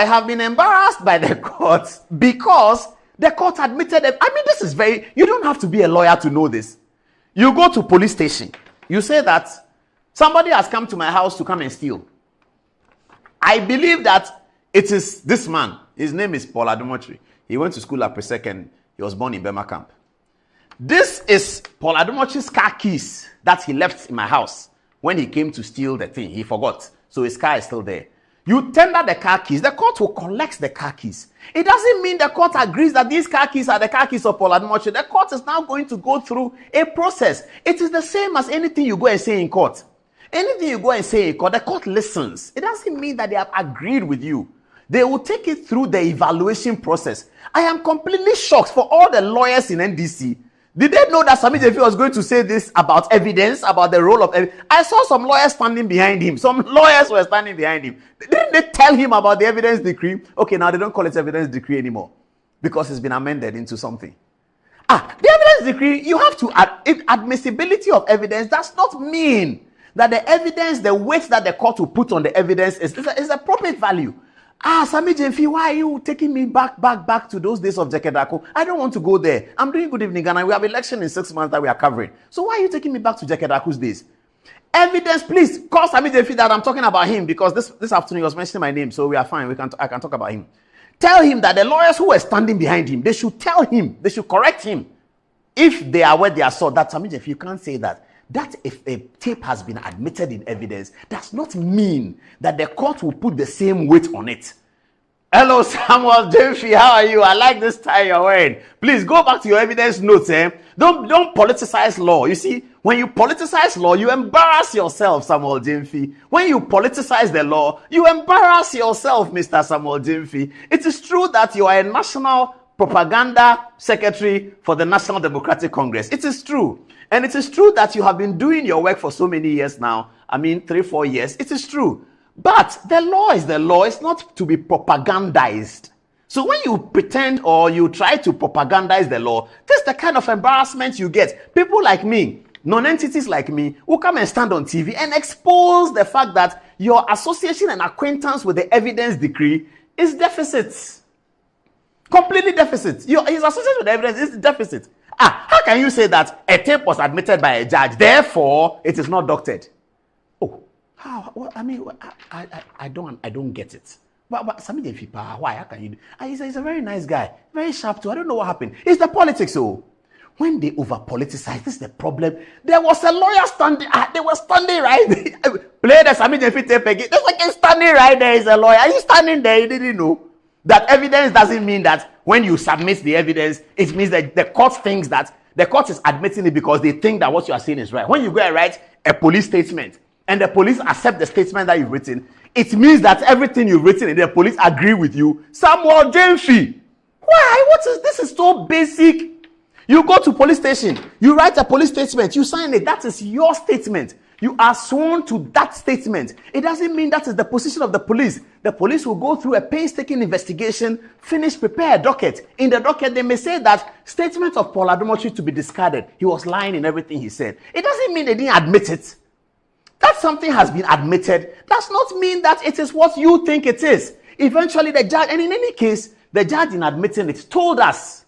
I have been embarrassed by the courts because the court admitted them. I mean, this is you don't have to be a lawyer to know this. You go to police station. You say that somebody has come to my house to come and steal. I believe that it is this man. His name is Paul Adomotri. He went to school at Presec. He was born in Bema Camp. This is Paul Adomotri's car keys that he left in my house when he came to steal the thing. He forgot. So his car is still there. You tender the car keys. The court will collect the car keys. It doesn't mean the court agrees that these car keys are the car keys of Paul Adomotri. The court is now going to go through a process. It is the same as anything you go and say in court. Anything you go and say in court, the court listens. It doesn't mean that they have agreed with you. They will take it through the evaluation process. I am completely shocked for all the lawyers in NDC. Did they know that Sammy Gyamfi was going to say this about evidence, about the role of evidence? I saw some lawyers standing behind him. Some lawyers were standing behind him. Didn't they tell him about the evidence decree? Okay, now they don't call it evidence decree anymore because it's been amended into something. The evidence decree, you have to admissibility of evidence does not mean that the evidence, the weight that the court will put on the evidence is a proper value. Sammy Gyamfi, why are you taking me back to those days of Jekedako? I don't want to go there. I'm doing Good Evening Ghana. We have election in 6 months that we are covering. So why are you taking me back to Jekedako's days? Evidence, please. Call Sammy Gyamfi that I'm talking about him because this afternoon he was mentioning my name, so we are fine. I can talk about him. Tell him that the lawyers who were standing behind him, they should tell him, they should correct him. If they are where they are saw, that Sammy Gyamfi, you can't say that. That if a tape has been admitted in evidence does not mean that the court will put the same weight on it. Hello, Samuel Gyamfi, how are you? I like this tie you're wearing. Please go back to your evidence notes. Don't politicize law. You see, when you politicize law, you embarrass yourself, Samuel Gyamfi. When you politicize the law, you embarrass yourself, Mr. Samuel Gyamfi. It is true that you are a national propaganda secretary for the National Democratic Congress. It is true. And it is true that you have been doing your work for so many years now. 3-4 years. It is true. But the law is the law. It's not to be propagandized. So when you pretend or you try to propagandize the law, that's the kind of embarrassment you get. People like me, non-entities like me, will come and stand on TV and expose the fact that your association and acquaintance with the evidence decree is deficit. Completely deficit. His association with the evidence is deficit. How can you say that a tape was admitted by a judge, therefore it is not doctored? Oh, how? Well, I don't get it. But Sammy Gyamfi, why? How can you? He's a very nice guy, very sharp too. I don't know what happened. It's the politics, so when they over politicize, this is the problem. There was a lawyer standing. They were standing right there. Play the Sammy Gyamfi tape again. There's like a standing right there is a lawyer. Are you standing there? You didn't know that evidence doesn't mean that. When you submit the evidence, it means that the court thinks that the court is admitting it because they think that what you are saying is right. When you go and write a police statement and the police accept the statement that you've written, it means that everything you've written and the police agree with you. Samuel Gyamfi, why? This is so basic. You go to police station, you write a police statement, you sign it. That is your statement. You are sworn to that statement. It doesn't mean that is the position of the police. The police will go through a painstaking investigation, prepare a docket. In the docket, they may say that statement of Paul Adomotri to be discarded. He was lying in everything he said. It doesn't mean they didn't admit it. That something has been admitted does not mean that it is what you think it is. Eventually, the judge, and in any case, the judge in admitting it told us.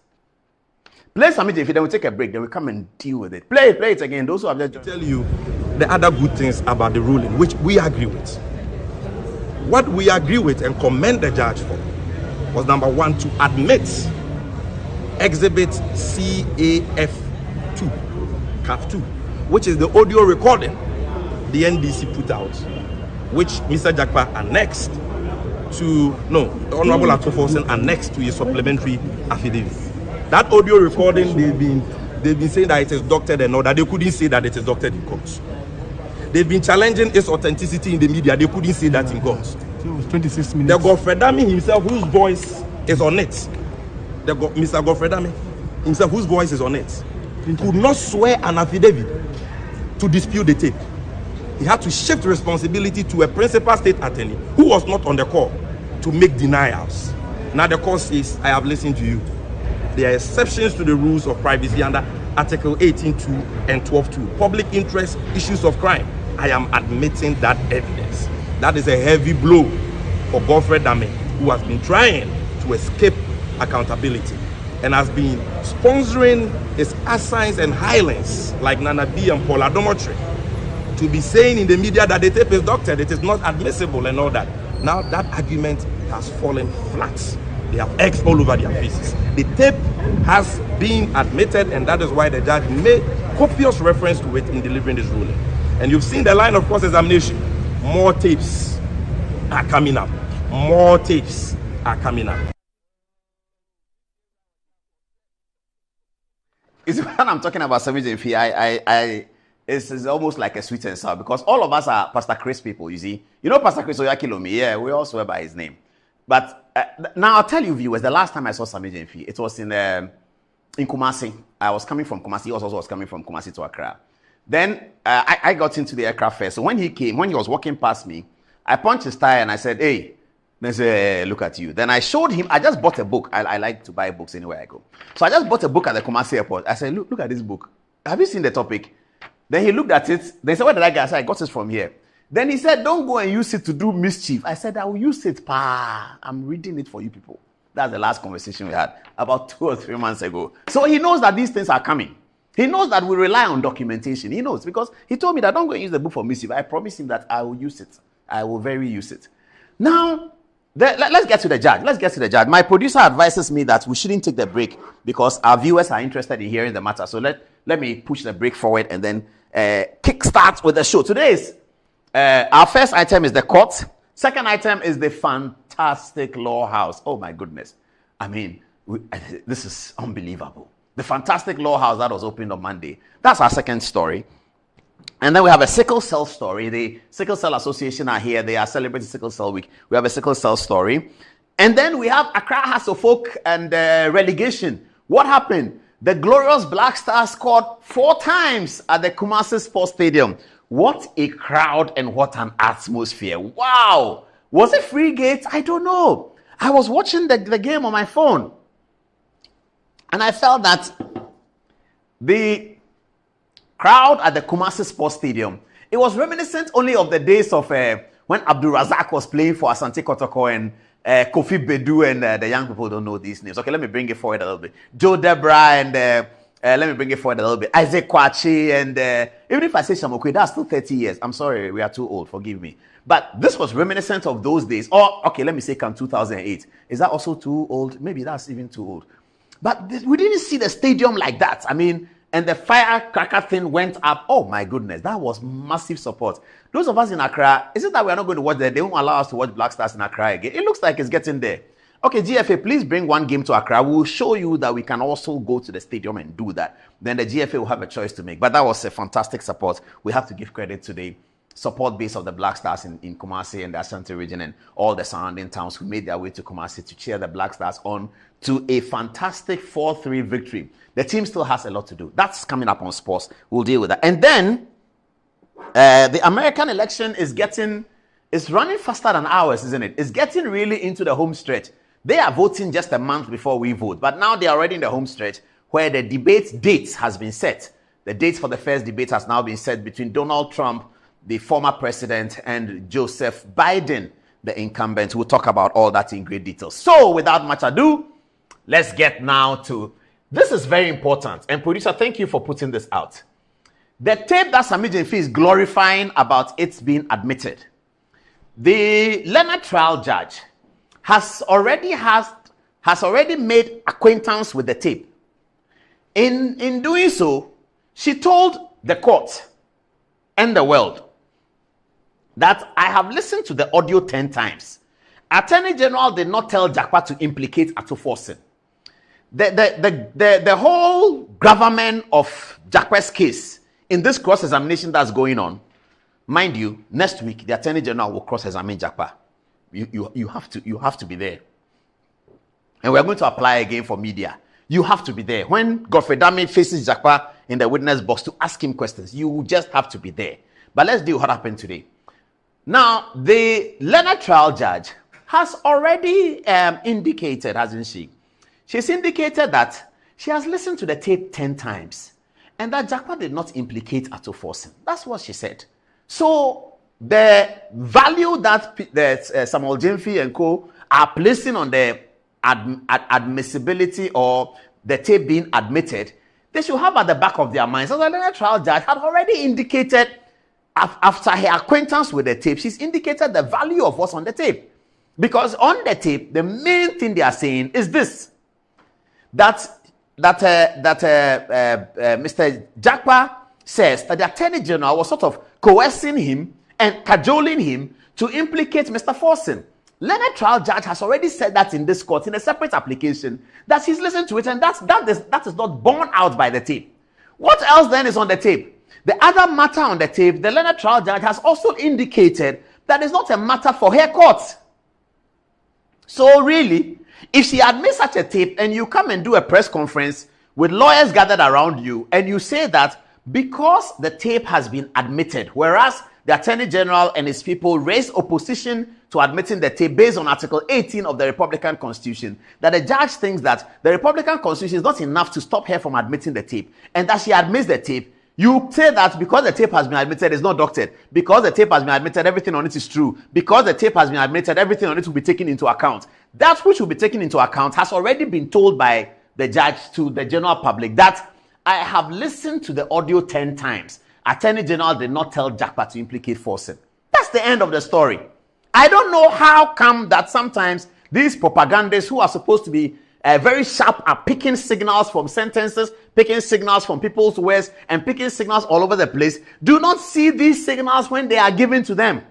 Play Sammy Gyamfi, then we'll take a break, then we'll come and deal with it. Play it again. Those who have just tell you the other good things about the ruling, which we agree with. What we agree with and commend the judge for was number one, to admit exhibit CAF2, CAF2, which is the audio recording the NDC put out, which Mr. Jakpa annexed to, the Honorable Atoforsen annexed to a supplementary affidavit. That audio recording, they've been saying that it is doctored and all that. They couldn't say that it is doctored in court. They've been challenging its authenticity in the media. They couldn't say that in court. So it was 26 minutes. The Godfred Dami himself, whose voice is on it, Mr. Godfred Dami himself, whose voice is on it, could not swear an affidavit to dispute the tape. He had to shift responsibility to a principal state attorney who was not on the call to make denials. Now the court says, I have listened to you. There are exceptions to the rules of privacy under Article 18.2 and 12.2. Public interest, issues of crime. I am admitting that evidence. That is a heavy blow for Godfred Dami who has been trying to escape accountability and has been sponsoring his assigns and highlands like Nana B and Paul Adomotri to be saying in the media that the tape is doctored, it is not admissible and all that. Now that argument has fallen flat. They have eggs all over their faces. The tape has been admitted, and that is why the judge made copious reference to it in delivering this ruling. And you've seen the line of cross-examination. More tapes are coming up. More tapes are coming up. It's when I'm talking about Sammy Gyamfi, it's almost like a sweet and sour, because all of us are Pastor Chris people, you see. You know Pastor Chris Oyakhilome? Yeah, we all swear by his name. But now I'll tell you, viewers, the last time I saw Sammy Gyamfi, it was in Kumasi. I was coming from Kumasi. He also was coming from Kumasi to Accra. Then I got into the aircraft first. So when he was walking past me, I punched his tire and I said, hey, let's look at you. Then I showed him, I just bought a book. I like to buy books anywhere I go. So I just bought a book at the Kumasi airport. I said, look at this book. Have you seen the topic? Then he looked at it. They said, where did I get? I said, I got it from here. Then he said, don't go and use it to do mischief. I said, I will use it, pa. I'm reading it for you people. That's the last conversation we had about 2 or 3 months ago. So he knows that these things are coming. He knows that we rely on documentation. He knows, because he told me that don't go and use the book for mischief. I promised him that I will use it. I will very use it. Now, let's get to the judge. Let's get to the judge. My producer advises me that we shouldn't take the break because our viewers are interested in hearing the matter. So let me push the break forward and then kickstart with the show. Today's our first item is the court. Second item is the fantastic law house. Oh my goodness. I mean, this is unbelievable. The fantastic law house that was opened on Monday. That's our second story. And then we have a sickle cell story. The Sickle Cell Association are here. They are celebrating Sickle Cell Week. We have a sickle cell story. And then we have Accra Hearts of Oak and relegation. What happened? The glorious Black Stars scored 4 times at the Kumasi Sports Stadium. What a crowd and what an atmosphere. Wow. Was it free gate? I don't know. I was watching the game on my phone. And I felt that the crowd at the Kumasi Sports Stadium, it was reminiscent only of the days of when Abdul Razak was playing for Asante Kotoko and Kofi Bedu, and the young people don't know these names. Okay, let me bring it forward a little bit. Joe Debra and let me bring it forward a little bit. Isaac Kwachi and even if I say Shamokwe, that's still 30 years. I'm sorry, we are too old. Forgive me. But this was reminiscent of those days. Or, okay, let me say come 2008. Is that also too old? Maybe that's even too old. But we didn't see the stadium like that. I mean, and the firecracker thing went up. Oh my goodness, that was massive support. Those of us in Accra, is it that we are not going to watch there? They won't allow us to watch Black Stars in Accra again. It looks like it's getting there. Okay, GFA, please bring one game to Accra. We'll show you that we can also go to the stadium and do that. Then the GFA will have a choice to make. But that was a fantastic support. We have to give credit to the support base of the Black Stars in Kumasi and the Ashanti region and all the surrounding towns who made their way to Kumasi to cheer the Black Stars on to a fantastic 4-3 victory. The team still has a lot to do. That's coming up on sports. We'll deal with that. And then the American election is running faster than ours, isn't it? It's getting really into the home stretch. They are voting just a month before we vote, but now they are already in the home stretch where the debate date has been set. The date for the first debate has now been set between Donald Trump, the former president, and Joseph Biden, the incumbent. We'll talk about all that in great detail. So without much ado, let's get now to, this is very important. And producer, thank you for putting this out. The tape that Sammy Gyamfi is glorifying about it being admitted. The Leonard trial judge has already made acquaintance with the tape. In doing so, she told the court and the world that I have listened to the audio 10 times. Attorney General did not tell Jakpa to implicate Ato Forson. The whole gravamen of Jakpa's case in this cross-examination that's going on, mind you, next week the Attorney General will cross-examine Jakpa. You have to be there. And we're going to apply again for media. You have to be there. When Godfrey Dame faces Jakpa in the witness box to ask him questions, you just have to be there. But let's deal with what happened today. Now, the Leonard trial judge has already indicated, hasn't she? She's indicated that she has listened to the tape 10 times and that Jakpa did not implicate Ato Forson. That's what she said. So the value that Samuel Gyamfi and co are placing on the admissibility or the tape being admitted, they should have at the back of their minds, as the Learned Trial Judge had already indicated after her acquaintance with the tape, she's indicated the value of what's on the tape. Because on the tape, the main thing they are saying is this, that Mr. Jakpa says that the Attorney General was sort of coercing him and cajoling him to implicate Mr. Forson. Learned Trial Judge has already said that in this court in a separate application, that he's listened to it, and that is not borne out by the tape. What else then is on the tape? The other matter on the tape, the Learned Trial Judge has also indicated that it's not a matter for her court. So really, if she admits such a tape and you come and do a press conference with lawyers gathered around you and you say that because the tape has been admitted, whereas the Attorney General and his people raised opposition to admitting the tape based on Article 18 of the Republican Constitution, that the judge thinks that the Republican Constitution is not enough to stop her from admitting the tape, and that she admits the tape, you say that because the tape has been admitted, it's not doctored. Because the tape has been admitted, everything on it is true. Because the tape has been admitted, everything on it will be taken into account. That which will be taken into account has already been told by the judge to the general public. That I have listened to the audio 10 times. Attorney General did not tell Jakpa to implicate Forson. That's the end of the story. I don't know how come that sometimes these propagandists who are supposed to be very sharp at picking signals from sentences, picking signals from people's words, and picking signals all over the place, do not see these signals when they are given to them.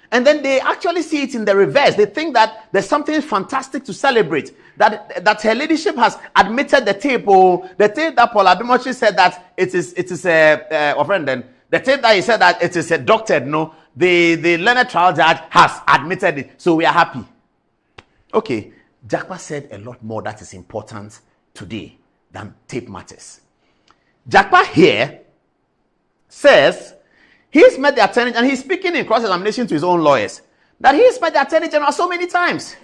And then they actually see it in the reverse. They think that there's something fantastic to celebrate, that her ladyship has admitted the tape, or the tape that Paul Ademochi said that it is the tape that he said that it is a doctored, no, the Learned Trial Judge has admitted it, so we are happy. Okay. Jakpa said a lot more that is important today than tape matters. Jakpa here says he's met the Attorney General, and he's speaking in cross-examination to his own lawyers, that he's met the Attorney General so many times.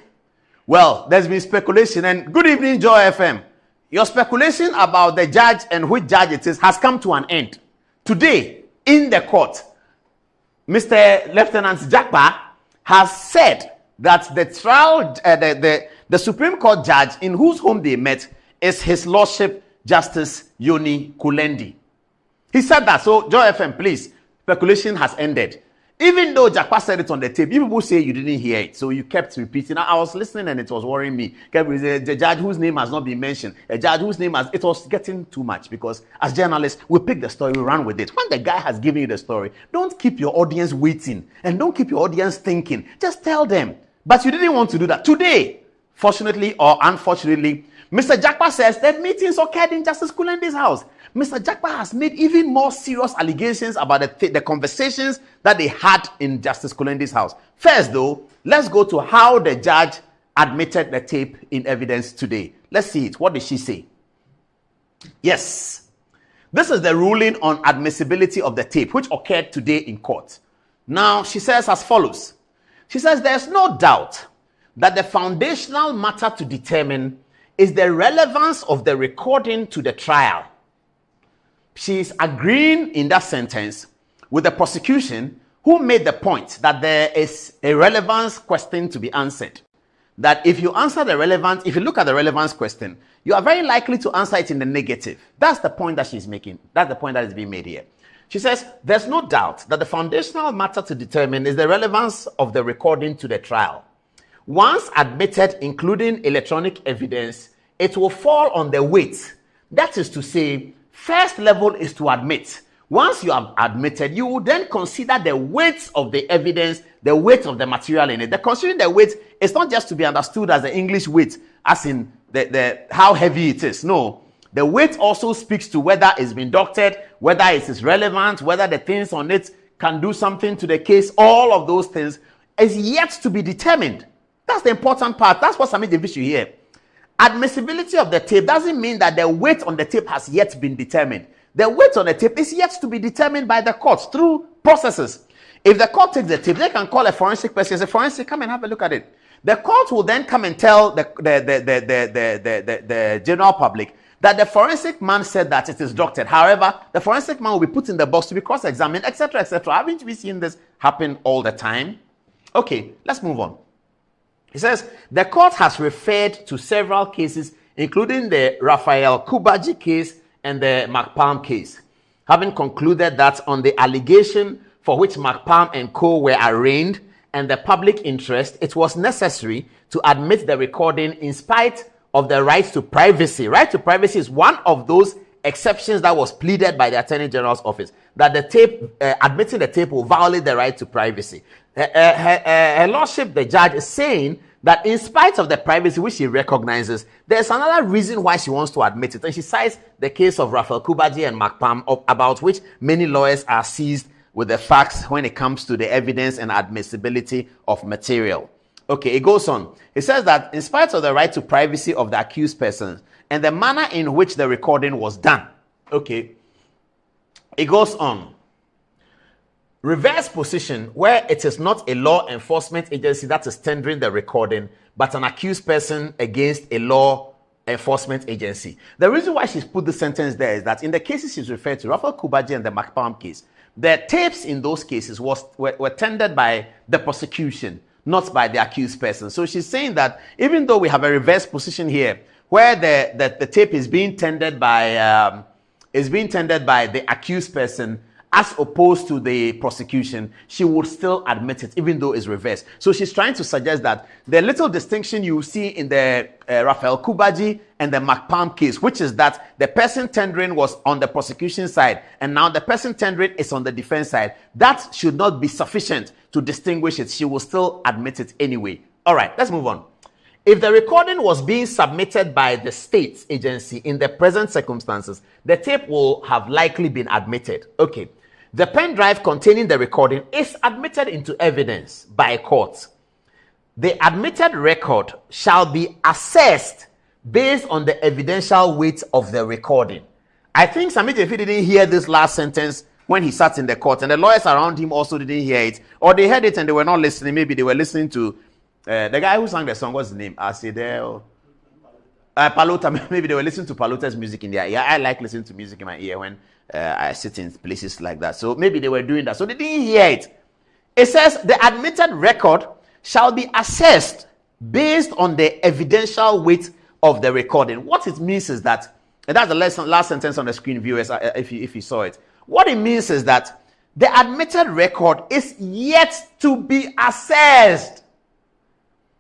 Well, there's been speculation, and good evening, Joy FM. Your speculation about the judge and which judge it is has come to an end. Today, in the court, Mr. Lieutenant Jakpa has said that the trial, the Supreme Court judge in whose home they met is His Lordship Justice Yoni Kulendi. He said that. So, Joy FM, please, speculation has ended. Even though Jakpa said it on the tape, people say you didn't hear it, so you kept repeating. I was listening and it was worrying me. The judge whose name has not been mentioned, a judge whose name has, it was getting too much, because as journalists, we pick the story, we run with it. When the guy has given you the story, don't keep your audience waiting and don't keep your audience thinking. Just tell them. But you didn't want to do that. Today, fortunately or unfortunately, Mr. Jakpa says that meetings occurred in Justice Kulendi's house. Mr. Jakpa has made even more serious allegations about the conversations that they had in Justice Kulendi's house. First, though, let's go to how the judge admitted the tape in evidence today. Let's see it. What did she say? Yes. This is the ruling on admissibility of the tape, which occurred today in court. Now, she says as follows. She says there's no doubt that the foundational matter to determine is the relevance of the recording to the trial. She is agreeing in that sentence with the prosecution, who made the point that there is a relevance question to be answered. That if you answer the relevance, if you look at the relevance question, you are very likely to answer it in the negative. That's the point that she's making. That's the point that is being made here. She says, there's no doubt that the foundational matter to determine is the relevance of the recording to the trial. Once admitted, including electronic evidence, it will fall on the weight. That is to say, first level is to admit. Once you have admitted, you will then consider the weight of the evidence, the weight of the material in it. The considering the weight is not just to be understood as the English weight, as in the how heavy it is. No. The weight also speaks to whether it's been doctored, whether it is relevant, whether the things on it can do something to the case. All of those things is yet to be determined. That's the important part. That's what submit the issue here. Admissibility of the tape doesn't mean that the weight on the tape has yet been determined. The weight on the tape is yet to be determined by the court through processes. If the court takes the tape, they can call a forensic person and say, forensic, come and have a look at it. The court will then come and tell the general public that the forensic man said that it is doctored. However, the forensic man will be put in the box to be cross-examined, etc., etc. Haven't we seen this happen all the time? Okay, let's move on. He says, the court has referred to several cases, including the Raphael Kubaji case and the McPalm case, having concluded that on the allegation for which McPalm and co. were arraigned and the public interest, it was necessary to admit the recording in spite of the right to privacy. Right to privacy is one of those exceptions that was pleaded by the Attorney General's office, that the tape, admitting the tape will violate the right to privacy. Her Lordship, the judge, is saying that in spite of the privacy which she recognizes, there's another reason why she wants to admit it. And she cites the case of Raphael Kubaji and McPalm, about which many lawyers are seized with the facts when it comes to the evidence and admissibility of material. Okay, it goes on. It says that in spite of the right to privacy of the accused person and the manner in which the recording was done. Okay, it goes on. Reverse position, where it is not a law enforcement agency that is tendering the recording, but an accused person against a law enforcement agency. The reason why she's put the sentence there is that in the cases she's referred to, Raphael Kubaji and the McPalm case, the tapes in those cases were tendered by the prosecution, not by the accused person. So she's saying that even though we have a reverse position here, where the tape is being tendered by the accused person as opposed to the prosecution, she would still admit it, even though it's reversed. So she's trying to suggest that the little distinction you see in the Raphael Kubaji and the McPalm case, which is that the person tendering was on the prosecution side, and now the person tendering is on the defense side, that should not be sufficient to distinguish it. She will still admit it anyway. All right, let's move on. If the recording was being submitted by the state agency in the present circumstances, the tape will have likely been admitted. Okay. The pen drive containing the recording is admitted into evidence by a court. The admitted record shall be assessed based on the evidential weight of the recording. I think Sammy Jefi didn't hear this last sentence when he sat in the court, and the lawyers around him also didn't hear it, or they heard it and they were not listening. Maybe they were listening to the guy who sang the song. What's his name? Asidel. Palota. Maybe they were listening to Palota's music in their ear. I like listening to music in my ear when I sit in places like that. So maybe they were doing that. So they didn't hear it. It says the admitted record shall be assessed based on the evidential weight of the recording. What it means is that, and that's the last sentence on the screen, viewers, if you saw it. What it means is that the admitted record is yet to be assessed.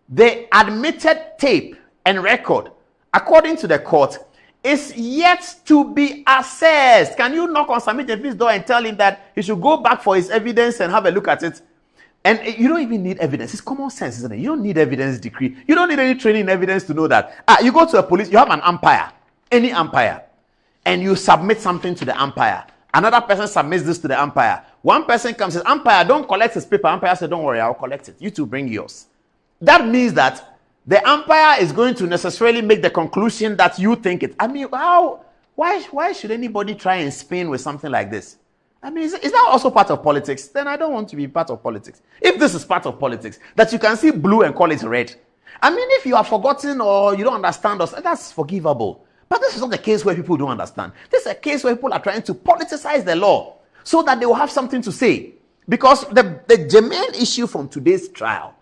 The admitted tape and record, according to the court, is yet to be assessed. Can you knock on Sammy Jefi's door and tell him that he should go back for his evidence and have a look at it? And you don't even need evidence. It's common sense, isn't it? You don't need evidence decree. You don't need any training in evidence to know that. You go to a police, you have an umpire, any umpire, and you submit something to the umpire. Another person submits this to the umpire. One person comes and says, umpire, don't collect his paper. Umpire says, don't worry, I'll collect it. You two bring yours. That means that the umpire is going to necessarily make the conclusion that you think it. I mean, why should anybody try and spin with something like this? I mean, is that also part of politics? Then I don't want to be part of politics. If this is part of politics, that you can see blue and call it red. I mean, if you have forgotten or you don't understand us, that's forgivable. But this is not the case where people don't understand. This is a case where people are trying to politicize the law so that they will have something to say. Because the germane issue from today's trial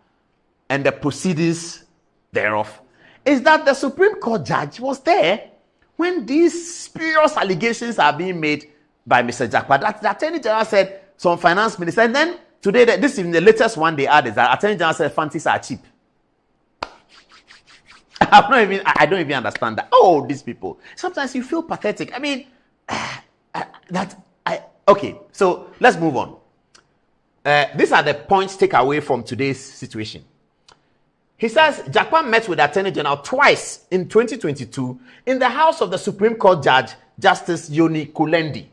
and the proceedings thereof is that the Supreme Court judge was there when these spurious allegations are being made by Mr. Jakpa. That the Attorney General said some finance minister, and then today, this is the latest one they added, that Attorney General said fancies are cheap. I don't even understand that. Oh, these people. Sometimes you feel pathetic. I mean, okay, so let's move on. These are the points take away from today's situation. He says Jakpa met with the Attorney General twice in 2022 in the house of the Supreme Court Judge, Justice Yoni Kulendi.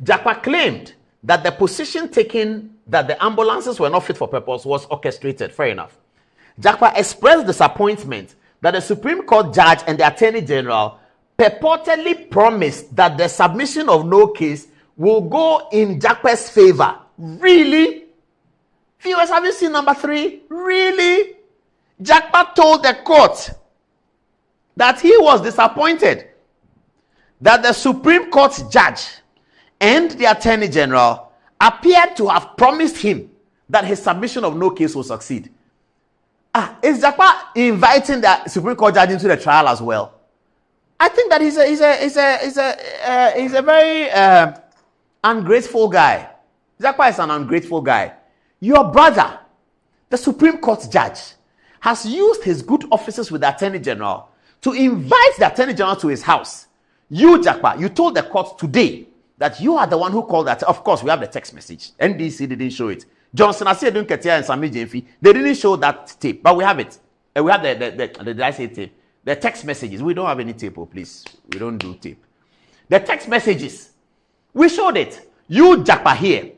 Jakpa claimed that the position taken that the ambulances were not fit for purpose was orchestrated. Fair enough. Jakpa expressed disappointment that the Supreme Court Judge and the Attorney General purportedly promised that the submission of no case will go in Jakpa's favor. Really? Viewers, have you seen number 3? Really? Jakpa told the court that he was disappointed that the Supreme Court judge and the Attorney General appeared to have promised him that his submission of no case will succeed. Is Jakpa inviting the Supreme Court judge into the trial as well? I think that he's a very ungrateful guy. Jakpa is an ungrateful guy. Your brother, the Supreme Court judge, has used his good offices with the Attorney General to invite the Attorney General to his house. You, Jakpa, you told the court today that you are the one who called that. Of course, we have the text message. NDC didn't show it. Johnson, Asiedu Nketia, and Sami Jemfi, they didn't show that tape, but we have it. And we have did I say tape? The text messages. We don't have any tape, please. We don't do tape. The text messages. We showed it. You, Jakpa, here,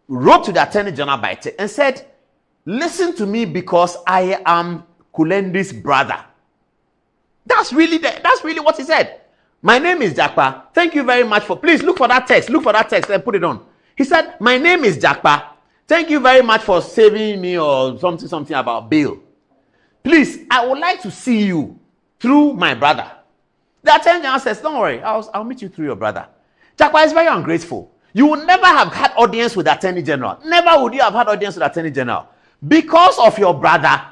wrote to the Attorney General by text and said, listen to me because I am Kulendi's brother. That's really what he said. My name is Jakpa. Thank you very much for, please look for that text. Look for that text and put it on. He said, my name is Jakpa. Thank you very much for saving me or something about bail. Please, I would like to see you through my brother. The Attorney General says, don't worry, I'll meet you through your brother. Jakpa is very ungrateful. You would never have had audience with the Attorney General. Never would you have had audience with the Attorney General. Because of your brother,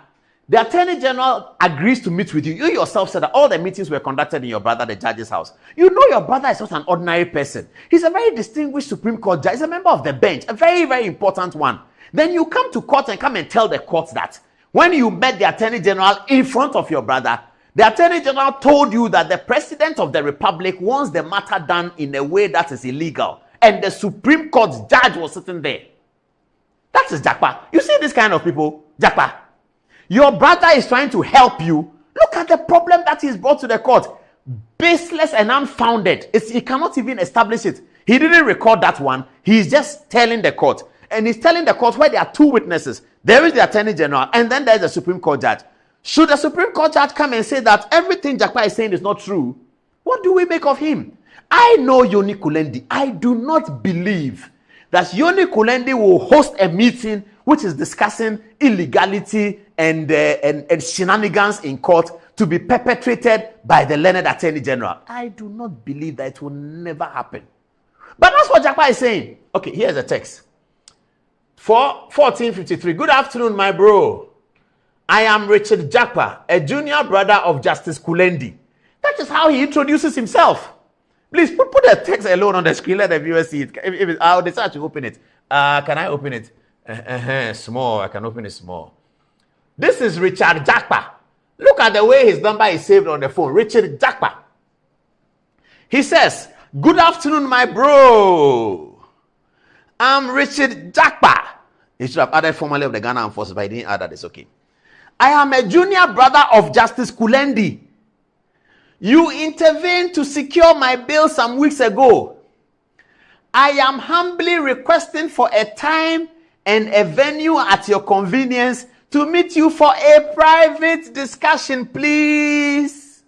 the Attorney General agrees to meet with you. You yourself said that all the meetings were conducted in your brother, the judge's house. You know your brother is not an ordinary person. He's a very distinguished Supreme Court judge. He's a member of the bench, a very, very important one. Then you come to court and come and tell the court that when you met the Attorney General in front of your brother, the Attorney General told you that the President of the Republic wants the matter done in a way that is illegal. And the Supreme Court judge was sitting there. That is Jakpa. You see this kind of people? Jakpa. Your brother is trying to help you. Look at the problem that he's brought to the court. Baseless and unfounded. He cannot even establish it. He didn't record that one. He's just telling the court. And he's telling the court where there are two witnesses. There is the Attorney General and then there's the Supreme Court judge. Should the Supreme Court judge come and say that everything Jakpa is saying is not true? What do we make of him? I know Yoni Kulendi. I do not believe that Yoni Kulendi will host a meeting which is discussing illegality and shenanigans in court to be perpetrated by the learned Attorney General. I do not believe that it will never happen. But that's what Jakpa is saying. Okay, here's the text. 1453. Good afternoon, my bro. I am Richard Jakpa, a junior brother of Justice Kulendi. That is how he introduces himself. Please put the text alone on the screen. Let the viewers see it. I'll decide to open it. Can I open it? Small. I can open it small. This is Richard Jakpa. Look at the way his number is saved on the phone. Richard Jakpa. He says, good afternoon, my bro. I'm Richard Jakpa. He should have added formerly of the Ghana Armed Forces, but he didn't add that. It's okay. I am a junior brother of Justice Kulendi. You intervened to secure my bail some weeks ago. I am humbly requesting for a time and a venue at your convenience to meet you for a private discussion, please.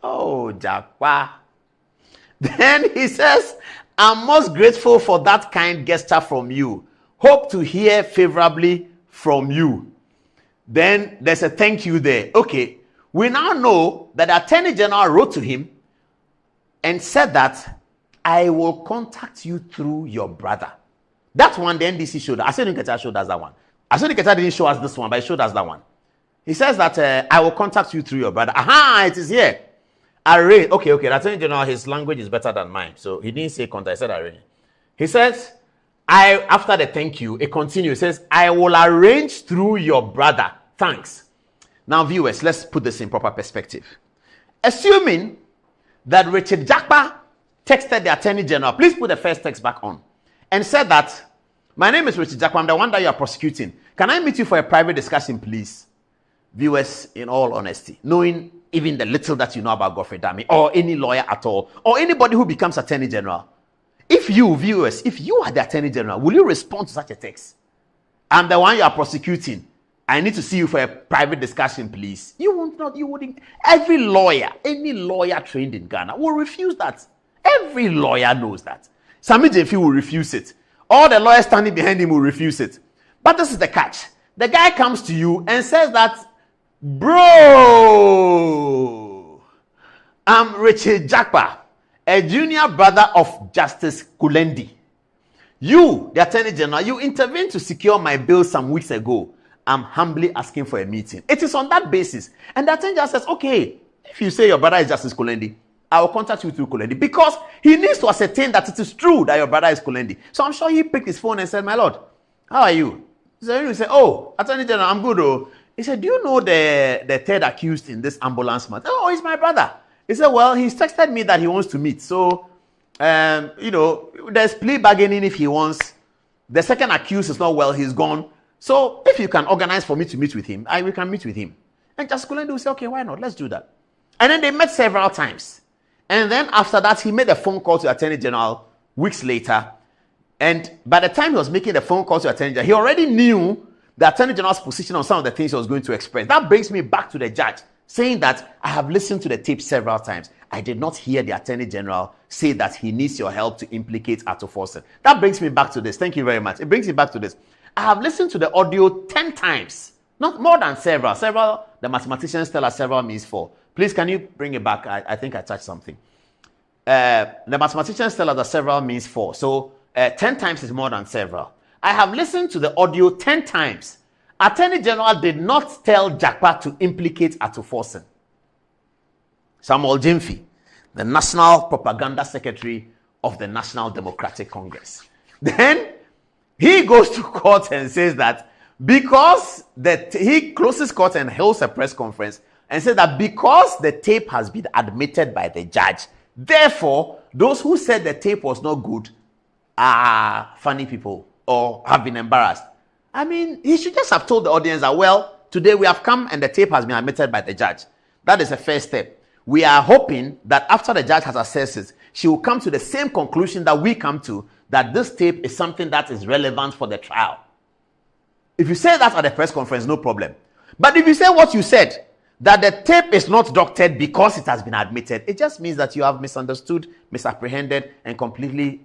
Oh, Jakpa. Then he says, I'm most grateful for that kind gesture from you. Hope to hear favorably from you. Then there's a thank you there. Okay. We now know that the Attorney General wrote to him and said that I will contact you through your brother. That one the NDC showed. Asiedu Nketia showed us that one. Asiedu Nketia didn't show us this one, but he showed us that one. He says that I will contact you through your brother. Aha, it is here. Arrange. Okay. The Attorney General, his language is better than mine. So he didn't say contact, he said arrange. He says, after the thank you, it continues. It says, I will arrange through your brother. Thanks. Now, viewers, let's put this in proper perspective. Assuming that Richard Jakpa texted the Attorney General, please put the first text back on, and said that, my name is Richard Jakpa, I'm the one that you are prosecuting. Can I meet you for a private discussion, please? Viewers, in all honesty, knowing even the little that you know about Godfrey Dame, or any lawyer at all, or anybody who becomes Attorney General, if you, viewers, if you are the Attorney General, will you respond to such a text? I'm the one you are prosecuting. I need to see you for a private discussion, please. You wouldn't. Every lawyer, any lawyer trained in Ghana will refuse that. Every lawyer knows that. Sami Jemfi will refuse it. All the lawyers standing behind him will refuse it. But this is the catch. The guy comes to you and says that, bro, I'm Richard Jakpa, a junior brother of Justice Kulendi. You, the Attorney General, you intervened to secure my bail some weeks ago. I'm humbly asking for a meeting. It is on that basis. And the Attorney General says, okay, if you say your brother is Justice Kulendi, I will contact you through Kulendi, because he needs to ascertain that it is true that your brother is Kulendi. So I'm sure he picked his phone and said, my lord, how are you? So he said, oh, Attorney General, I'm good. Oh. He said, do you know the third accused in this ambulance matter? Oh, he's my brother. He said, well, he's texted me that he wants to meet. So, there's plea bargaining if he wants. The second accused is not well, he's gone. So if you can organize for me to meet with him, we can meet with him. And Justice Kulendi will say, okay, why not? Let's do that. And then they met several times. And then after that, he made a phone call to the Attorney General weeks later. And by the time he was making the phone call to the Attorney General, he already knew the Attorney General's position on some of the things he was going to express. That brings me back to the judge, saying that I have listened to the tape several times. I did not hear the Attorney General say that he needs your help to implicate Ato Forson. That brings me back to this. Thank you very much. It brings me back to this. I have listened to the audio 10 times. Not more than several. Several, the mathematicians tell us several means 4. Please, can you bring it back? I think I touched something. The mathematicians tell us that several means 4. So 10 times is more than several. I have listened to the audio 10 times. Attorney General did not tell Jakpa to implicate Ato Forson. Samuel Gyamfi, the National Propaganda Secretary of the National Democratic Congress. Then he goes to court and says that because he closes court and holds a press conference and says that because the tape has been admitted by the judge, therefore, those who said the tape was not good are funny people or have been embarrassed. I mean, he should just have told the audience that, well, today we have come and the tape has been admitted by the judge. That is the first step. We are hoping that after the judge has assessed it, she will come to the same conclusion that we come to, that this tape is something that is relevant for the trial. If you say that at the press conference, no problem. But if you say what you said, that the tape is not doctored because it has been admitted, it just means that you have misunderstood, misapprehended, and completely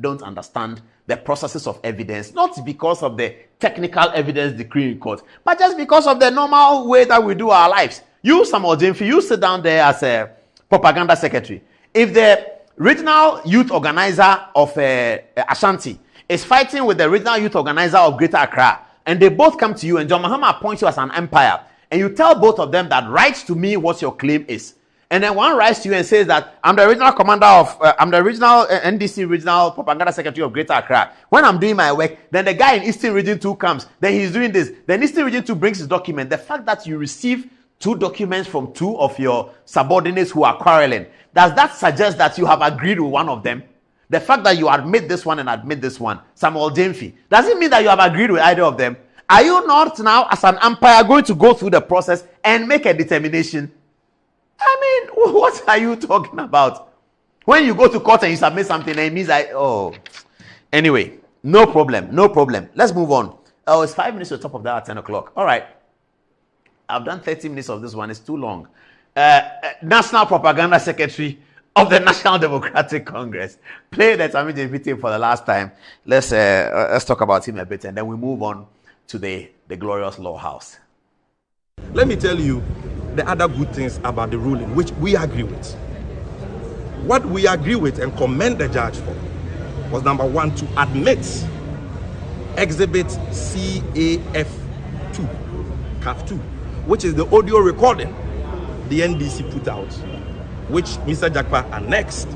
don't understand the processes of evidence, not because of the technical evidence decree in court, but just because of the normal way that we do our lives. You, Samuel Gyamfi, you sit down there as a propaganda secretary. If the regional youth organizer of Ashanti is fighting with the regional youth organizer of Greater Accra, and they both come to you, and John Mahama appoints you as an umpire, and you tell both of them that, write to me what your claim is. And then one writes to you and says that I'm the regional commander of, I'm the regional NDC regional propaganda secretary of Greater Accra. When I'm doing my work, then the guy in Eastern Region 2 comes, then he's doing this. Then Eastern Region 2 brings his document. The fact that you receive 2 documents from 2 of your subordinates who are quarreling, does that suggest that you have agreed with one of them? The fact that you admit this one and admit this one, Samuel Gyamfi, does it mean that you have agreed with either of them? Are you not now, as an umpire, going to go through the process and make a determination? I mean, what are you talking about? When you go to court and you submit something, it means that, oh. Anyway, no problem, no problem. Let's move on. Oh, it's 5 minutes to the top of that at 10 o'clock. All right. I've done 30 minutes of this one. It's too long. National Propaganda Secretary of the National Democratic Congress. Play that Samuel Gyamfi tape for the last time. Let's talk about him a bit, and then we move on to the glorious law house. Let me tell you the other good things about the ruling, which we agree with. What we agree with and commend the judge for was, number 1, to admit Exhibit CAF2, CAF2, which is the audio recording the NDC put out, which Mr. Jakpa annexed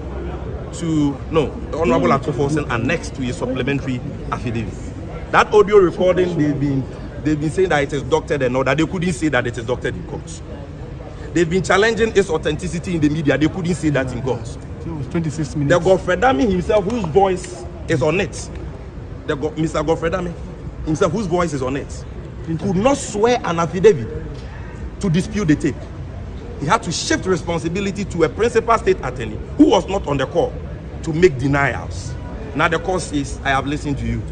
to, Honorable Ato Forson annexed to a supplementary affidavit. That audio recording, they've been saying that it is doctored and all that. They couldn't say that it is doctored in court. They've been challenging its authenticity in the media. They couldn't say that in court. So it was 26 minutes. The Godfredami himself, whose voice is on it, Mr. Godfredami himself, whose voice is on it, could not swear an affidavit to dispute the tape. He had to shift responsibility to a principal state attorney who was not on the call to make denials. Now the court says, I have listened to you.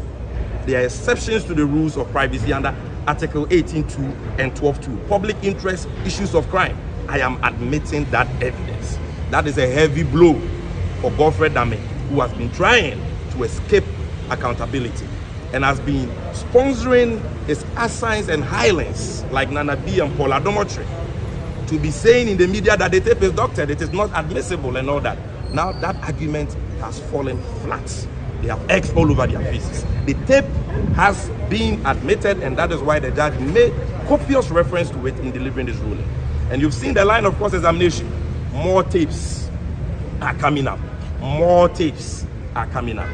There are exceptions to the rules of privacy under Article 18.2 and 12.2. Public interest, issues of crime. I am admitting that evidence. That is a heavy blow for Godfredami, who has been trying to escape accountability and has been sponsoring his assigns and highlands like Nana B and Paul Adomotri to be saying in the media that the tape is doctored, it is not admissible and all that. Now that argument has fallen flat They have X all over their faces. The tape has been admitted, and that is why the judge made copious reference to it in delivering this ruling. And you've seen the line of cross-examination. More tapes are coming up. More tapes are coming up.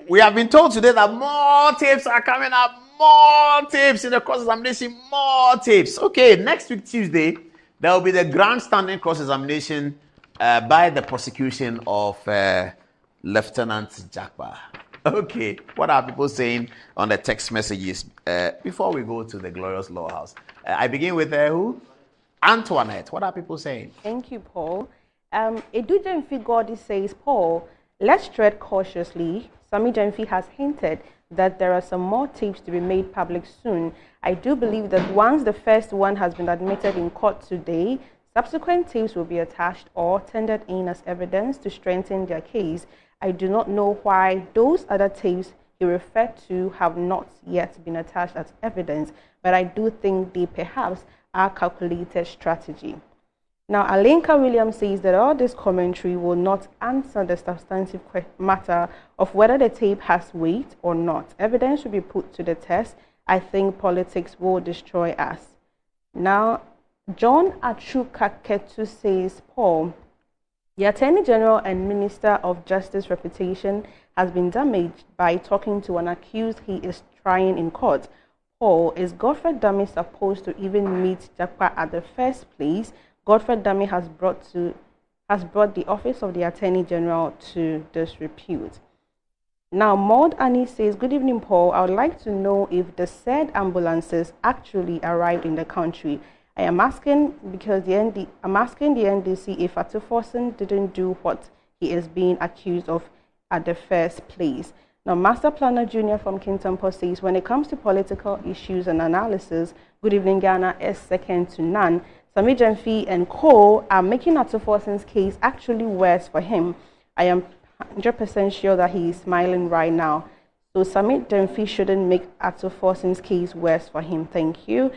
We have been told today that more tapes are coming up. More tapes in the cross-examination. More tapes. Okay, next week, Tuesday, there will be the grandstanding cross-examination by the prosecution of Lieutenant Jakpa. Okay, what are people saying on the text messages before we go to the glorious law house? I begin with who? Antoinette. What are people saying? Thank you, Paul. Edu Jemfi Gordy says, Paul, let's tread cautiously. Sami Jemfi has hinted that there are some more tapes to be made public soon. I do believe that once the first one has been admitted in court today, subsequent tapes will be attached or tendered in as evidence to strengthen their case. I do not know why those other tapes he referred to have not yet been attached as evidence, but I do think they perhaps are calculated strategy. Now, Alenka Williams says that all this commentary will not answer the substantive matter of whether the tape has weight or not. Evidence should be put to the test. I think politics will destroy us. Now, John Achukaketu says, Paul, the Attorney General and Minister of Justice reputation has been damaged by talking to an accused he is trying in court. Paul, is Godfred Dame supposed to even meet Jakpa at the first place? Godfred Dame has brought the office of the Attorney General to disrepute. Now, Maud Annie says, good evening, Paul. I would like to know if the said ambulances actually arrived in the country. I am asking because I'm asking the NDC if Atuforsen didn't do what he is being accused of at the first place. Now, Master Planner Jr. from Kintampo says, when it comes to political issues and analysis, Good Evening Ghana is second to none. Sami Jemfi and co are making Atuforsen's case actually worse for him. I am 100% sure that he is smiling right now. So Sami Jemfi shouldn't make Atuforsen's case worse for him. Thank you.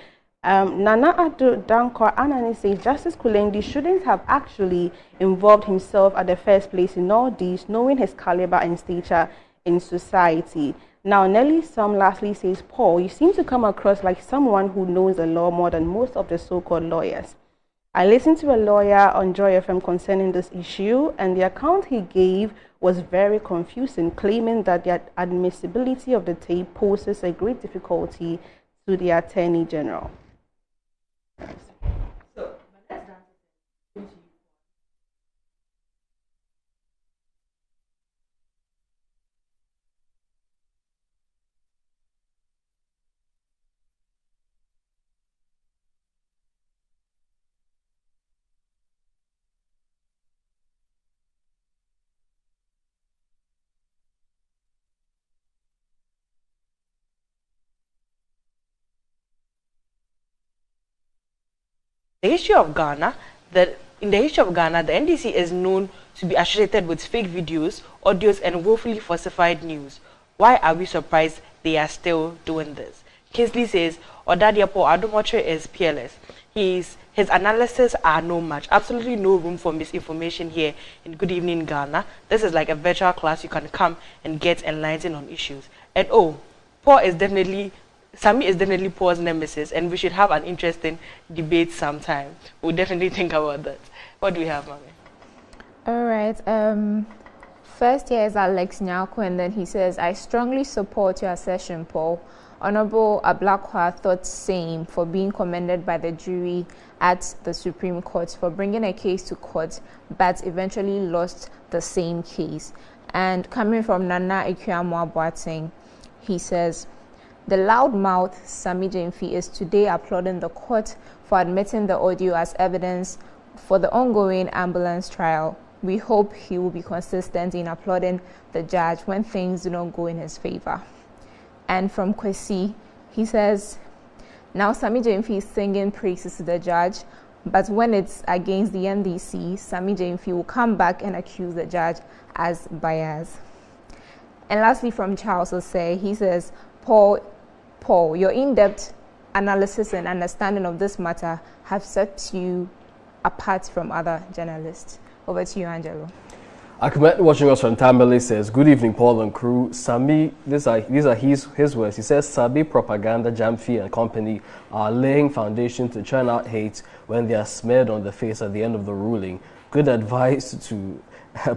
Nana Adu Dankor Anani says Justice Kulendi shouldn't have actually involved himself at the first place in all this, knowing his caliber and stature in society. Now, Nelly Sam lastly says, Paul, you seem to come across like someone who knows the law more than most of the so-called lawyers. I listened to a lawyer on Joy FM concerning this issue, and the account he gave was very confusing, claiming that the admissibility of the tape poses a great difficulty to the Attorney General. The history of Ghana, the NDC is known to be associated with fake videos, audios, and woefully falsified news. Why are we surprised they are still doing this? Kingsley says, Odadiapo Adomotre is peerless. His analysis are no match. Absolutely no room for misinformation here in Good Evening Ghana. This is like a virtual class you can come and get enlightened on issues. And Sami is definitely Paul's nemesis, and we should have an interesting debate sometime. We'll definitely think about that. What do we have, Mami? All right. First here is Alex Nyako, and then he says, I strongly support your assertion, Paul. Honorable Ablakwa thought same for being commended by the jury at the Supreme Court for bringing a case to court, but eventually lost the same case. And coming from Nana Ikuamu Boateng, he says, the loudmouth Sami Jemfi is today applauding the court for admitting the audio as evidence for the ongoing ambulance trial. We hope he will be consistent in applauding the judge when things do not go in his favor. And from Kwesi, he says, now Sami Jemfi is singing praises to the judge, but when it's against the NDC, Sami Jemfi will come back and accuse the judge as biased. And lastly, from Charles Osei, he says, Paul, your in-depth analysis and understanding of this matter have set you apart from other journalists. Over to you, Angelo. Ahmed watching us from Tambale says, "Good evening, Paul and crew. Sami, these are his words. He says, Sabi propaganda, Jamfi and company are laying foundation to churn out hate when they are smeared on the face at the end of the ruling. Good advice to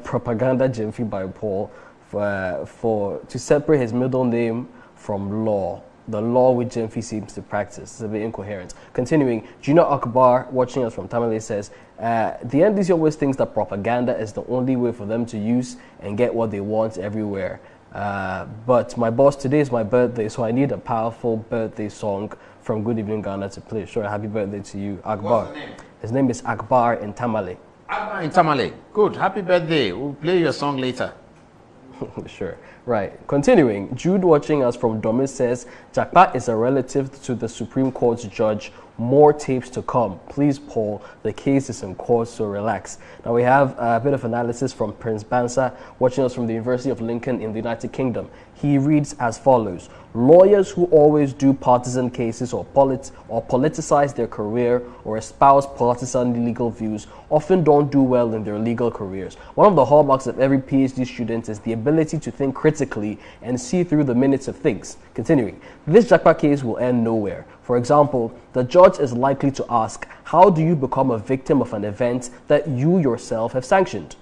propaganda Jamfi by Paul to separate his middle name from law. The law which Jamfi seems to practice. It's a bit incoherent." Continuing, Gina Akbar, watching us from Tamale, says, the NDC always thinks that propaganda is the only way for them to use and get what they want everywhere. But my boss, today is my birthday, so I need a powerful birthday song from Good Evening Ghana to play. Sure, happy birthday to you, Akbar. What's the name? His name is Akbar in Tamale. Akbar in Tamale. Good. Happy birthday. We'll play your song later. Sure. Right. Continuing, Jude watching us from Domis says, Jakpa is a relative to the Supreme Court's judge. More tapes to come. Please, Paul, the case is in court, so relax. Now we have a bit of analysis from Prince Bansa watching us from the University of Lincoln in the United Kingdom. He reads as follows: lawyers who always do partisan cases or politicize their career or espouse partisan legal views often don't do well in their legal careers. One of the hallmarks of every PhD student is the ability to think critically and see through the minutes of things. Continuing, this Jakpa case will end nowhere. For example, the judge is likely to ask, how do you become a victim of an event that you yourself have sanctioned?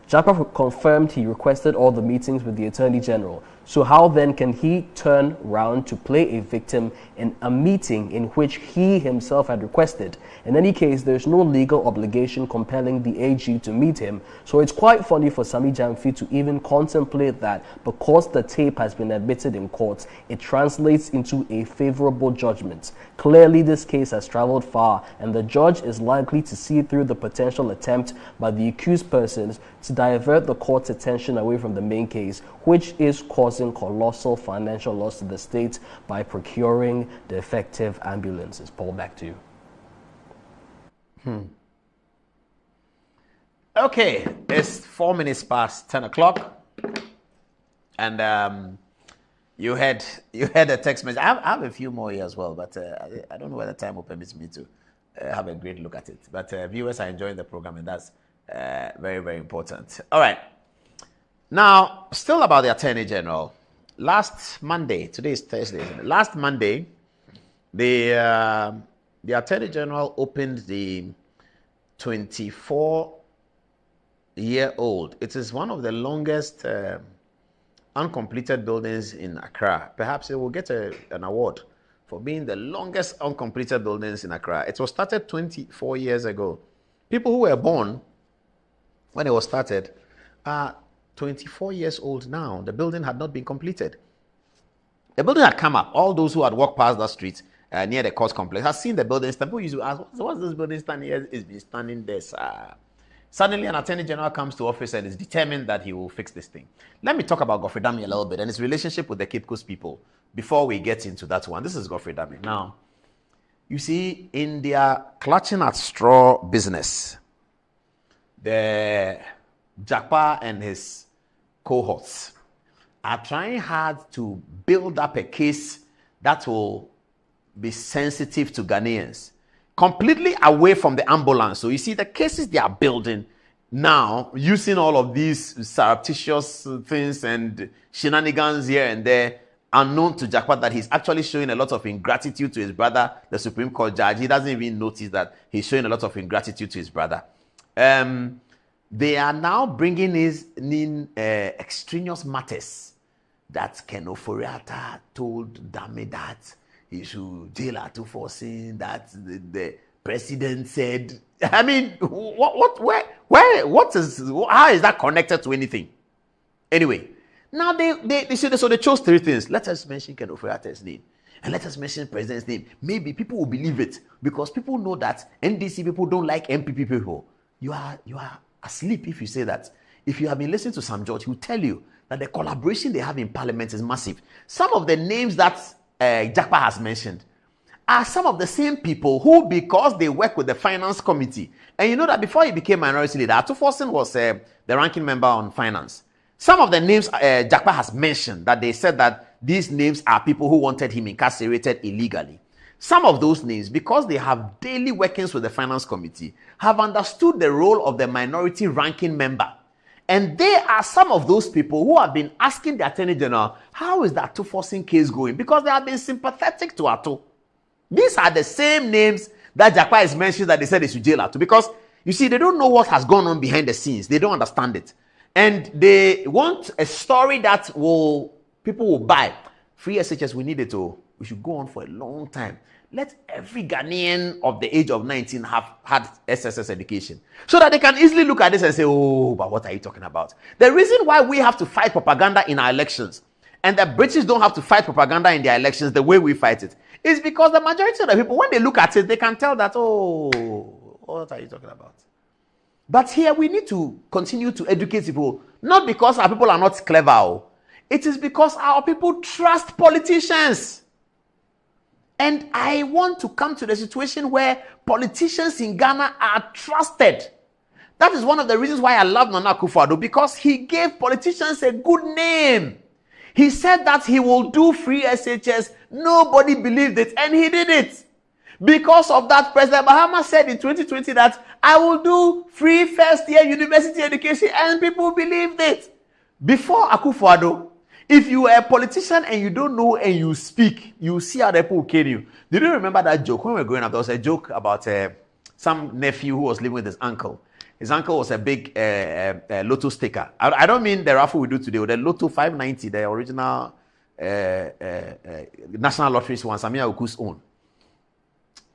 Jakpa confirmed he requested all the meetings with the Attorney General. So how then can he turn round to play a victim in a meeting in which he himself had requested? In any case, there's no legal obligation compelling the AG to meet him, so it's quite funny for Sami Jamfi to even contemplate that because the tape has been admitted in court, it translates into a favorable judgment. Clearly, this case has traveled far, and the judge is likely to see through the potential attempt by the accused persons to divert the court's attention away from the main case, which is causing colossal financial loss to the state by procuring defective ambulances. Paul, back to you. Okay, it's 4 minutes past 10 o'clock, and you had a text message. I have a few more here as well, but I don't know whether time will permit me to have a great look at it. But viewers are enjoying the program, and that's very, very important. All right. Now, still about the Attorney General. Last Monday, today is Thursday, isn't it? Last Monday, the Attorney General opened the 24-year-old. It is one of the longest uncompleted buildings in Accra. Perhaps it will get an award for being the longest uncompleted buildings in Accra. It was started 24 years ago. People who were born when it was started are 24 years old now. The building had not been completed. The building had come up. All those who had walked past that street near the court complex had seen the building. People used to ask, what's this building standing here? It's been standing there, sir. Suddenly, an Attorney General comes to office and is determined that he will fix this thing. Let me talk about Godfrey Dami a little bit and his relationship with the Cape Coast people before we get into that one. This is Godfrey Dami. Now, you see, in their clutching at straw business, the Jakpa and his cohorts are trying hard to build up a case that will be sensitive to Ghanaians, completely away from the ambulance. So you see the cases they are building now, using all of these surreptitious things and shenanigans here and there, unknown to Jakpa, that he's actually showing a lot of ingratitude to his brother, the Supreme Court judge. He doesn't even notice that he's showing a lot of ingratitude to his brother. They are now bringing in extraneous matters that Ken Ofori-Atta told Dami that he should jail her to forcing, that the president said. I mean, how is that connected to anything? Anyway, now they chose 3 things. Let us mention Ken Ofori-Atta's name, and let us mention the president's name. Maybe people will believe it because people know that NDC people don't like MPP people. You are asleep if you say that. If you have been listening to Sam George, he will tell you that the collaboration they have in parliament is massive. Some of the names that Jakpa has mentioned are some of the same people who, because they work with the finance committee, and you know that before he became minority leader, Atuforsen was the ranking member on finance. Some of the names Jakpa has mentioned, that they said that these names are people who wanted him incarcerated illegally. Some of those names, because they have daily workings with the finance committee, have understood the role of the minority ranking member. And they are some of those people who have been asking the Attorney General, how is the Ato Forcing case going? Because they have been sympathetic to Ato. These are the same names that Jakpa is mentioning that they said they should jail Ato. Because, you see, they don't know what has gone on behind the scenes. They don't understand it. And they want a story that people will buy. Free SHS, we need it to. We should go on for a long time. Let every Ghanaian of the age of 19 have had SSS education. So that they can easily look at this and say, oh, but what are you talking about? The reason why we have to fight propaganda in our elections and the British don't have to fight propaganda in their elections the way we fight it is because the majority of the people, when they look at it, they can tell that, oh, what are you talking about? But here we need to continue to educate people, not because our people are not clever. It is because our people trust politicians. And I want to come to the situation where politicians in Ghana are trusted. That is one of the reasons why I love Nana Akufo-Addo, because he gave politicians a good name. He said that he will do free SHS. Nobody believed it, and he did it. Because of that, President Mahama said in 2020 that I will do free first-year university education, and people believed it. Before Akufo-Addo, if you are a politician and you don't know and you speak, you see how the people will kill you. Did you remember that joke? When we were growing up, there was a joke about some nephew who was living with his uncle. His uncle was a big lotto staker. I don't mean the raffle we do today, the Lotto 590, the original National Lotteries one, Samia Oku's own.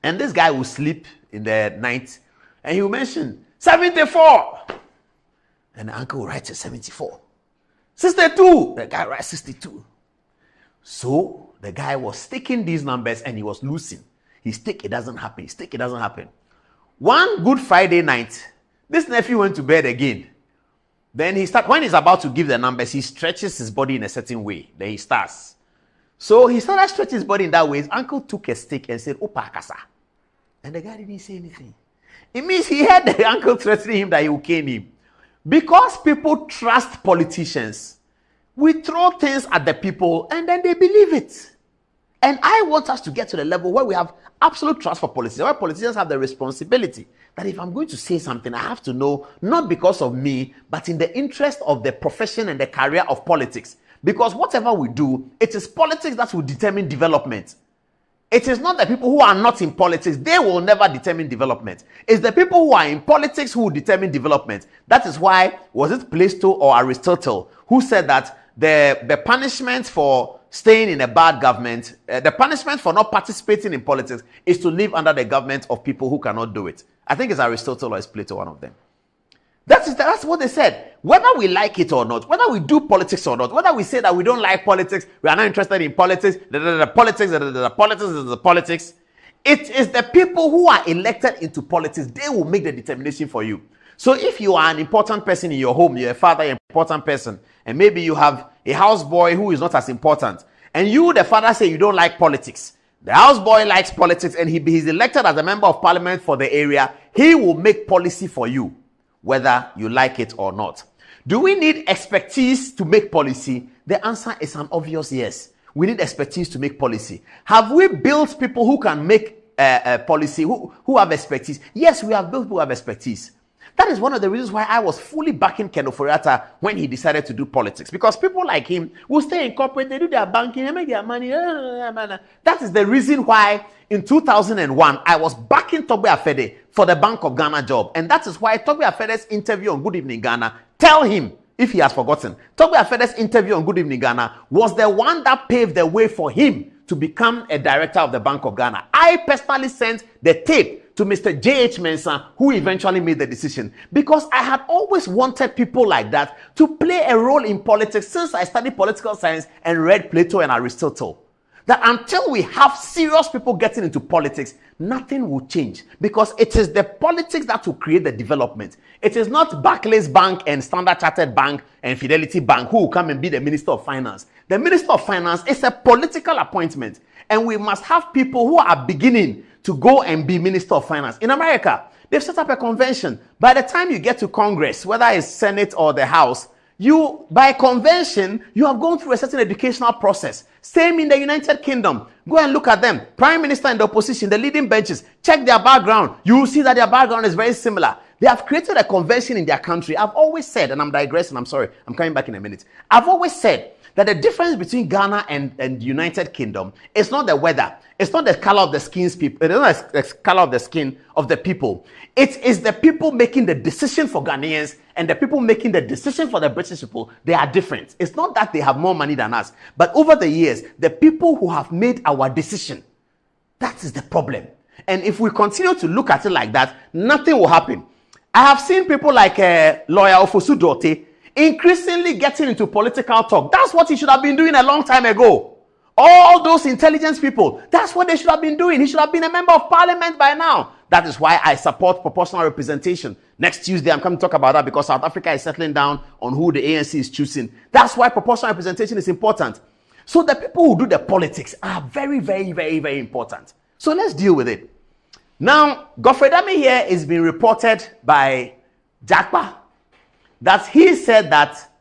And this guy will sleep in the night and he will mention 74. And the uncle will write 74. 62. The guy writes 62. So the guy was sticking these numbers and he was losing. He stick, it doesn't happen. He stick, it doesn't happen. One Good Friday night, this nephew went to bed again. Then when he's about to give the numbers, he stretches his body in a certain way. Then he starts. So he started stretching his body in that way. His uncle took a stick and said, Opa Kasa. And the guy didn't say anything. It means he had the uncle threatening him that he will cane him. Because people trust politicians, we throw things at the people and then they believe it. And I want us to get to the level where we have absolute trust for politicians, where politicians have the responsibility that if I'm going to say something, I have to know, not because of me, but in the interest of the profession and the career of politics. Because whatever we do, it is politics that will determine development. It is not the people who are not in politics. They will never determine development. It's the people who are in politics who will determine development. That is why, was it Plato or Aristotle who said that the punishment for staying in a bad government, the punishment for not participating in politics is to live under the government of people who cannot do it. I think it's Aristotle or it's Plato, one of them. That's what they said. Whether we like it or not, whether we do politics or not, whether we say that we don't like politics, we are not interested in politics, politics, it is the people who are elected into politics. They will make the determination for you. So if you are an important person in your home, you're a father, you're an important person, and maybe you have a houseboy who is not as important, and you, the father, say you don't like politics. The houseboy likes politics, and he's elected as a member of parliament for the area. He will make policy for you, whether you like it or not. Do we need expertise to make policy? The answer is an obvious yes. We need expertise to make policy. Have we built people who can make policy, who have expertise? Yes, we have built people who have expertise. That is one of the reasons why I was fully backing Ken Ofori-Atta when he decided to do politics. Because people like him will stay in corporate, they do their banking, they make their money. That is the reason why in 2001, I was backing Togbe Afede for the Bank of Ghana job. And that is why Togbe Afede's interview on Good Evening Ghana, tell him, if he has forgotten, Togbe Afede's interview on Good Evening Ghana was the one that paved the way for him to become a director of the Bank of Ghana. I personally sent the tape to Mr. J.H. Mensah, who eventually made the decision. Because I had always wanted people like that to play a role in politics since I studied political science and read Plato and Aristotle. That until we have serious people getting into politics, nothing will change. Because it is the politics that will create the development. It is not Barclays Bank and Standard Chartered Bank and Fidelity Bank who will come and be the Minister of Finance. The Minister of Finance is a political appointment. And we must have people who are beginning to go and be Minister of Finance. In America, they've set up a convention. By the time you get to Congress, whether it's Senate or the House, by convention, you have gone through a certain educational process. Same in the United Kingdom. Go and look at them. Prime Minister and the opposition, the leading benches, check their background. You will see that their background is very similar. They have created a convention in their country. I've always said, and I'm digressing, I'm sorry, I'm coming back in a minute. I've always said that the difference between Ghana and the United Kingdom is not the weather. It's not the color of the skins people. It's not the color of the skin of the people. It is the people making the decision for Ghanaians and the people making the decision for the British people. They are different. It's not that they have more money than us. But over the years, the people who have made our decision, that is the problem. And if we continue to look at it like that, nothing will happen. I have seen people like lawyer Ofosu Dorte increasingly getting into political talk. That's what he should have been doing a long time ago. All those intelligence people, that's what they should have been doing. He should have been a member of parliament by now. That is why I support proportional representation. Next Tuesday, I'm coming to talk about that because South Africa is settling down on who the ANC is choosing. That's why proportional representation is important. So the people who do the politics are very, very, very, very important. So let's deal with it. Now, Godfrey Dame here is being reported by Jakpa that he said that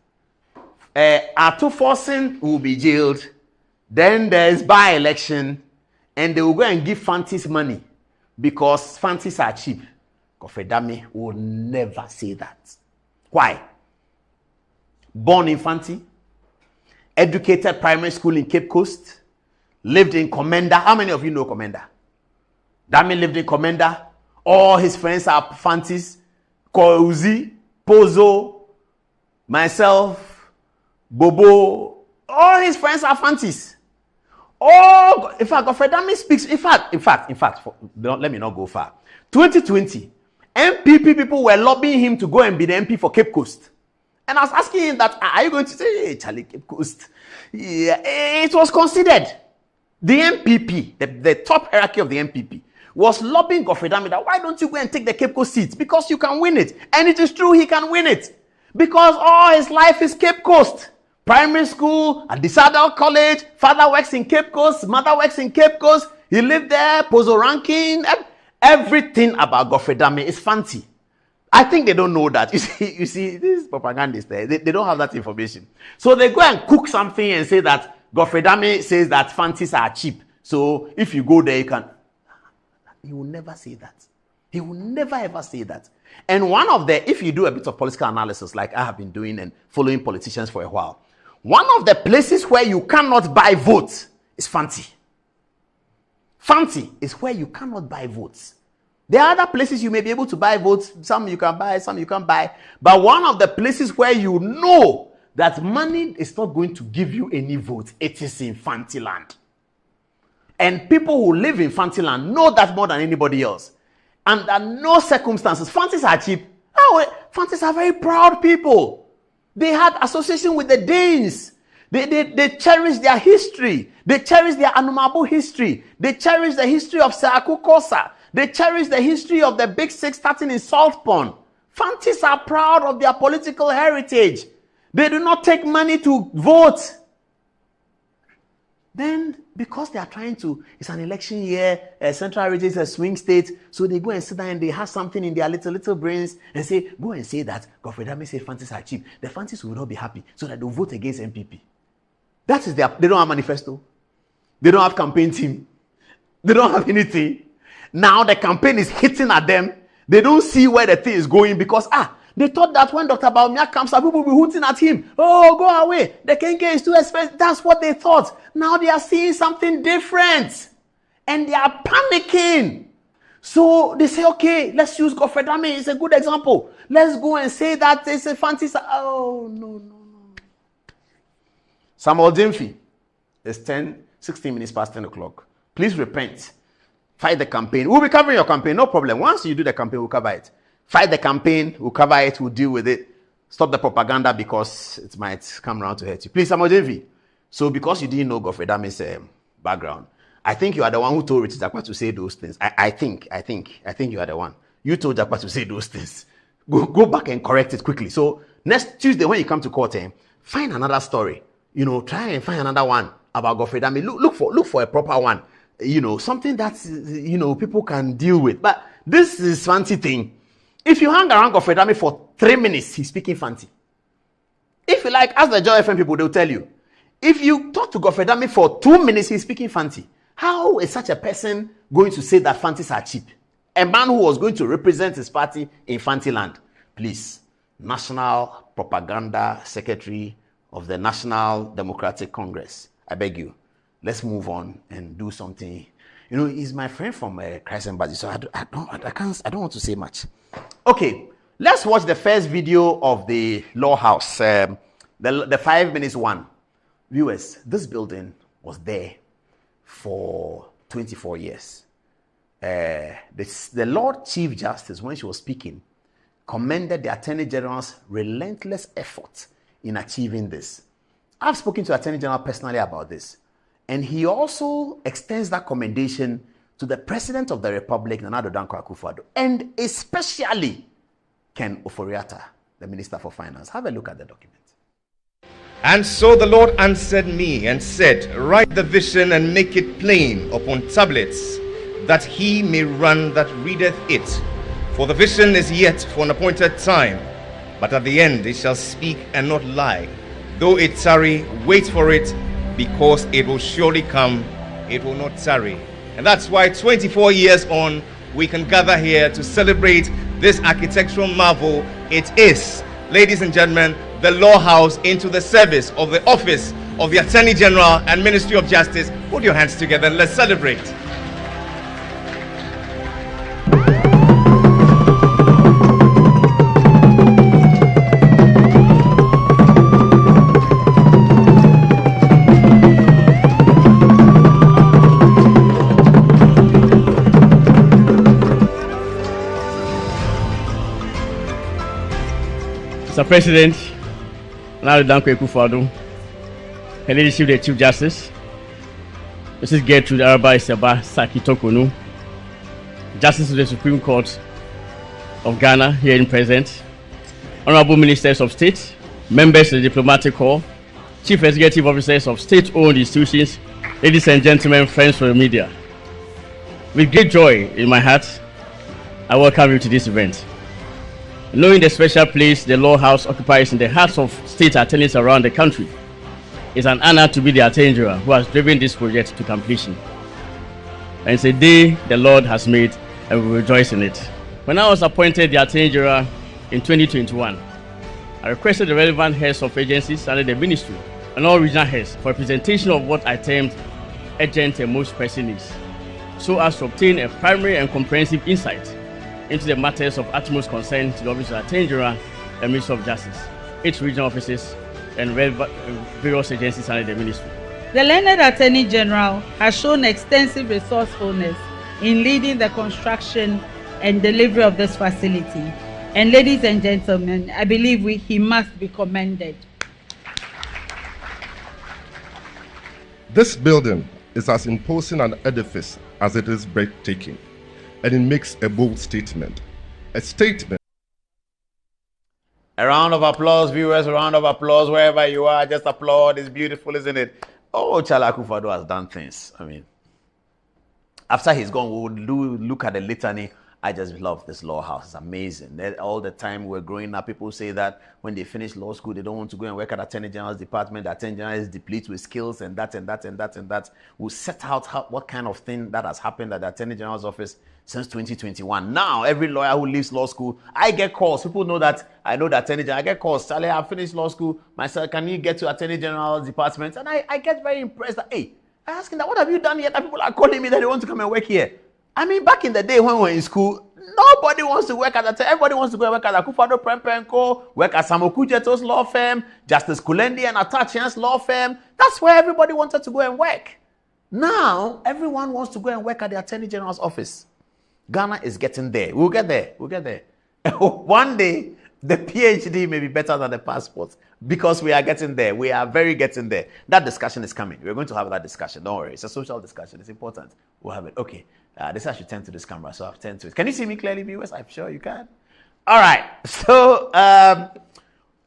Ato Forson will be jailed. Then there's by-election, and they will go and give Fantis money because Fantis are cheap. Godfrey Dame will never say that. Why? Born in Fanti, educated primary school in Cape Coast, lived in Komenda. How many of you know Komenda? Dame lived in Komenda. All his friends are Fantis. Kouzi, Pozo, myself, Bobo. All his friends are Fantis. Oh, in fact, Godfrey Dame speaks. In fact, let me not go far. 2020, MPP people were lobbying him to go and be the MP for Cape Coast. And I was asking him that, are you going to say, hey, Charlie, Cape Coast? Yeah, it was considered. The MPP, the top hierarchy of the MPP, was lobbying Godfrey Dame that, why don't you go and take the Cape Coast seat? Because you can win it. And it is true, he can win it. Because all his life is Cape Coast. Primary school, at Disadel College, father works in Cape Coast, mother works in Cape Coast. He lived there, Pozo ranking. Everything about Godfrey Dame is fancy. I think they don't know that. You see, these propagandists there, they don't have that information. So they go and cook something and say that Godfrey Dame says that fancies are cheap. So if you go there, you can. He will never say that. He will never ever say that. And one of the, if you do a bit of political analysis like I have been doing and following politicians for a while, one of the places where you cannot buy votes is Fanti. Fanti is where you cannot buy votes. There are other places you may be able to buy votes. Some you can buy, some you can't buy. But one of the places where you know that money is not going to give you any votes, it is in Fanti land. And people who live in Fanti land know that more than anybody else. And under no circumstances, Fantis are cheap. Fantis are very proud people. They had association with the Danes. They cherish their history. They cherish their Anumabu history. They cherish the history of Seaku Kosa. They cherish the history of the Big Six starting in Salt Pond. Fantis are proud of their political heritage. They do not take money to vote. Then, because they are trying to, it's an election year, Central Region is a swing state, so they go and sit down and they have something in their little brains and say, go and say that Godfrey Dame say Fantis are cheap. The Fantis will not be happy, so that they'll vote against MPP. That is their, they don't have manifesto. They don't have campaign team. They don't have anything. Now the campaign is hitting at them. They don't see where the thing is going because, they thought that when Dr. Baumia comes up, people will be hooting at him. Oh, go away. The Kenke is too expensive. That's what they thought. Now they are seeing something different. And they are panicking. So they say, okay, let's use Godfrey Dame. It's a good example. Let's go and say that it's a fancy. Oh, no. Samuel Dimfi. It's 16 minutes past 10 o'clock. Please repent. Fight the campaign. We'll be covering your campaign. No problem. Once you do the campaign, we'll cover it. Fight the campaign, we'll cover it, we'll deal with it. Stop the propaganda because it might come around to hurt you. Please, Samuel Dimfi. So because you didn't know Godfrey Dame's background, I think you are the one who told Richard Jakpa to say those things. I think you are the one. You told Jakpa to say those things. Go back and correct it quickly. So next Tuesday when you come to court, find another story. Try and find another one about Godfrey Dame. Look for a proper one. Something that people can deal with. But this is fancy thing. If you hang around Godfrey Dame for 3 minutes, he's speaking fancy. If you like, ask the Joy FM people, they'll tell you. If you talk to Godfrey Dame for 2 minutes, he's speaking fancy. How is such a person going to say that fancies are cheap? a man who was going to represent his party in Fantiland. Please, National Propaganda Secretary of the National Democratic Congress, I beg you, let's move on and do something. You know, he's my friend from Christ Embassy, so I don't want to say much. Okay, let's watch the first video of the Law House, the 5 minutes one. Viewers, this building was there for 24 years. The Lord Chief Justice, when she was speaking, commended the Attorney General's relentless effort in achieving this. I've spoken to the Attorney General personally about this. And he also extends that commendation to the President of the Republic, Nana Addo Dankwa Akufo-Addo, and especially Ken Ofori-Atta, the Minister for Finance. Have a look at the document. And so the Lord answered me and said, write the vision and make it plain upon tablets, that he may run that readeth it. For the vision is yet for an appointed time, but at the end it shall speak and not lie. Though it tarry, wait for it, because it will surely come, it will not tarry. And that's why 24 years on, we can gather here to celebrate this architectural marvel. It is, ladies and gentlemen, the Law House into the service of the Office of the Attorney General and Ministry of Justice. Put your hands together and let's celebrate. Mr. President, Nana Addo Dankwa Akufo-Addo, Her Ladyship the Chief Justice, Mrs. Gertrude Araba Iseba Saki-Tokonu, Justice of the Supreme Court of Ghana here in present, Honorable Ministers of State, members of the Diplomatic Corps, Chief Executive Officers of state-owned institutions, ladies and gentlemen, friends from the media. With great joy in my heart, I welcome you to this event. Knowing the special place the Law House occupies in the hearts of state attorneys around the country, it's an honor to be the Attorney General who has driven this project to completion. And it's a day the Lord has made, and we rejoice in it. When I was appointed the Attorney General in 2021, I requested the relevant heads of agencies under the ministry and all regional heads for a presentation of what I termed urgent and most pressing needs, so as to obtain a primary and comprehensive insight into the matters of utmost concern to the Office of Attorney General and Ministry of Justice, its regional offices, and various agencies under the ministry. The learned Attorney General has shown extensive resourcefulness in leading the construction and delivery of this facility. And ladies and gentlemen, I believe he must be commended. This building is as imposing an edifice as it is breathtaking. And it makes a bold statement. A statement. A round of applause, viewers, a round of applause, wherever you are, just applaud. It's beautiful, isn't it? Oh, Chala Akufo-Addo has done things. I mean, after he's gone, we'll look at the litany. I just love this Law House. It's amazing. All the time we're growing up, people say that when they finish law school, they don't want to go and work at Attorney General's department. The Attorney General is depleted with skills and that and that and that and that. We'll set out what kind of thing that has happened at the Attorney General's office since 2021. Now, every lawyer who leaves law school, I get calls. People know that I know the Attorney General. I get calls. Charlie, I finished law school. Myself, can you get to Attorney General's department? And I get very impressed that, hey, I ask him that, what have you done yet? That people are calling me that they want to come and work here. I mean, back in the day when we were in school, nobody wants to work at that. Everybody wants to go and work at Akufo-Addo Prempeh & Co., work at Samoku Jeto's law firm, Justice Kulendi and Atachian's law firm. That's where everybody wanted to go and work. Now, everyone wants to go and work at the Attorney General's office. Ghana is getting there. We'll get there. We'll get there. One day, the PhD may be better than the passport because we are getting there. We are very getting there. That discussion is coming. We're going to have that discussion. Don't worry. It's a social discussion. It's important. We'll have it. Okay. This I should turn to this camera, so I've turned to it. Can you see me clearly, viewers? I'm sure you can. All right. So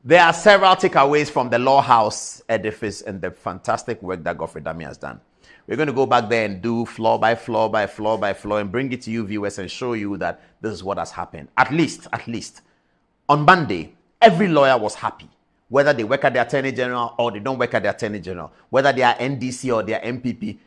there are several takeaways from the Law House edifice and the fantastic work that Godfred Dame has done. We're going to go back there and do floor by floor by floor by floor and bring it to you, viewers, and show you that this is what has happened. At least, on Monday, every lawyer was happy, whether they work at the Attorney General or they don't work at the Attorney General, whether they are NDC or they are MPP.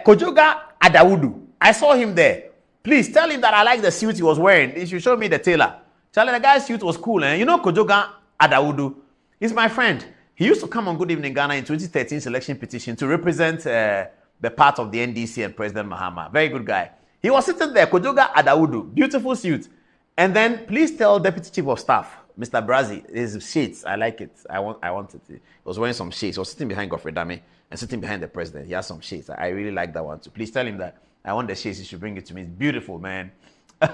Kojoga Adawudu, I saw him there. Please tell him that I like the suit he was wearing. He should show me the tailor. Charlie, the guy's suit was cool. You know Kojoga Adawudu? He's my friend. He used to come on Good Evening Ghana in 2013 selection petition to represent the part of the NDC and President Mahama. Very good guy. He was sitting there, Kojoga Adawudu, beautiful suit. And then please tell Deputy Chief of Staff, Mr. Brazzi, his shades, I like it. I want it. He was wearing some shades. He was sitting behind Godfrey Dame and sitting behind the president. He has some shades. I really like that one too. Please tell him that I want the shades. He should bring it to me. It's beautiful, man.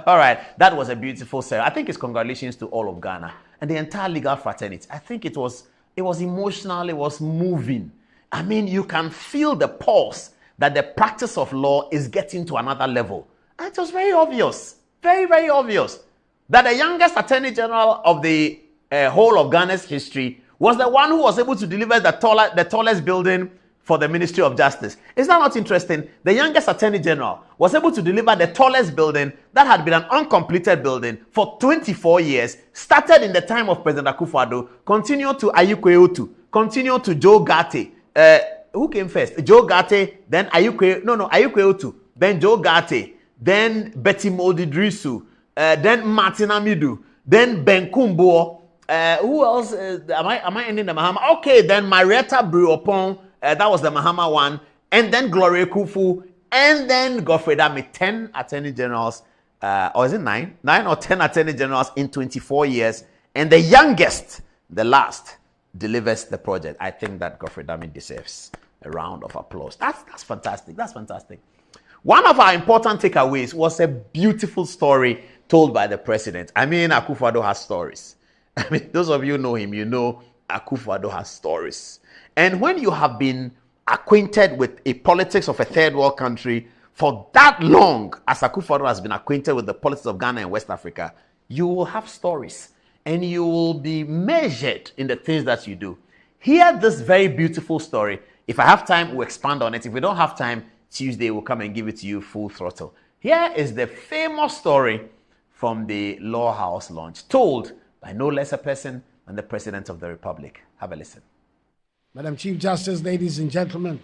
All right. That was a beautiful sale. I think it's congratulations to all of Ghana and the entire legal fraternity. I think it was emotional. It was moving. I mean, you can feel the pulse that the practice of law is getting to another level. And it was very obvious. Very, very obvious that the youngest Attorney General of the whole of Ghana's history was the one who was able to deliver the tallest building for the Ministry of Justice. Is that not interesting? The youngest Attorney General was able to deliver the tallest building that had been an uncompleted building for 24 years, started in the time of President Akufo-Addo, continued to Ayukwe Otu, continued to Joe Gate. Who came first? Joe Gate, then Ayukwe Otu, then Joe Gate, then Betty Moldidrisu, then Martin Amidu, then Ben Kumbo. Who else? Am I ending the Mahama? Okay, then Marietta Bruopon. That was the Mahama one. And then Gloria Kufu. And then Godfrey Dame. 10 attorney generals. Or is it 9? 9 or 10 attorney generals in 24 years. And the youngest, the last, delivers the project. I think that Godfrey Dame deserves a round of applause. That's fantastic. That's fantastic. One of our important takeaways was a beautiful story told by the president. I mean, Akufo-Addo has stories. I mean, those of you who know him, you know Akufo-Addo has stories. And when you have been acquainted with a politics of a third world country for that long, as Akufo-Addo has been acquainted with the politics of Ghana and West Africa, you will have stories. And you will be measured in the things that you do. Hear this very beautiful story. If I have time, we'll expand on it. If we don't have time, Tuesday we'll come and give it to you full throttle. Here is the famous story from the Law House launch, told by no less a person than the President of the Republic. Have a listen. Madam Chief Justice, ladies and gentlemen,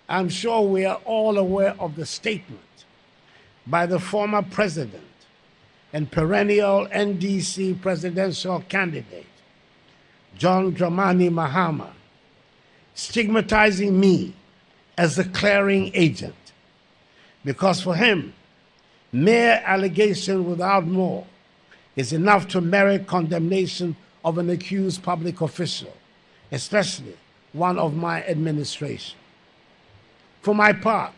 I'm sure we are all aware of the statement by the former president and perennial NDC presidential candidate, John Dramani Mahama, stigmatizing me as the clearing agent, because for him, mere allegation without more is enough to merit condemnation of an accused public official, especially one of my administration. For my part,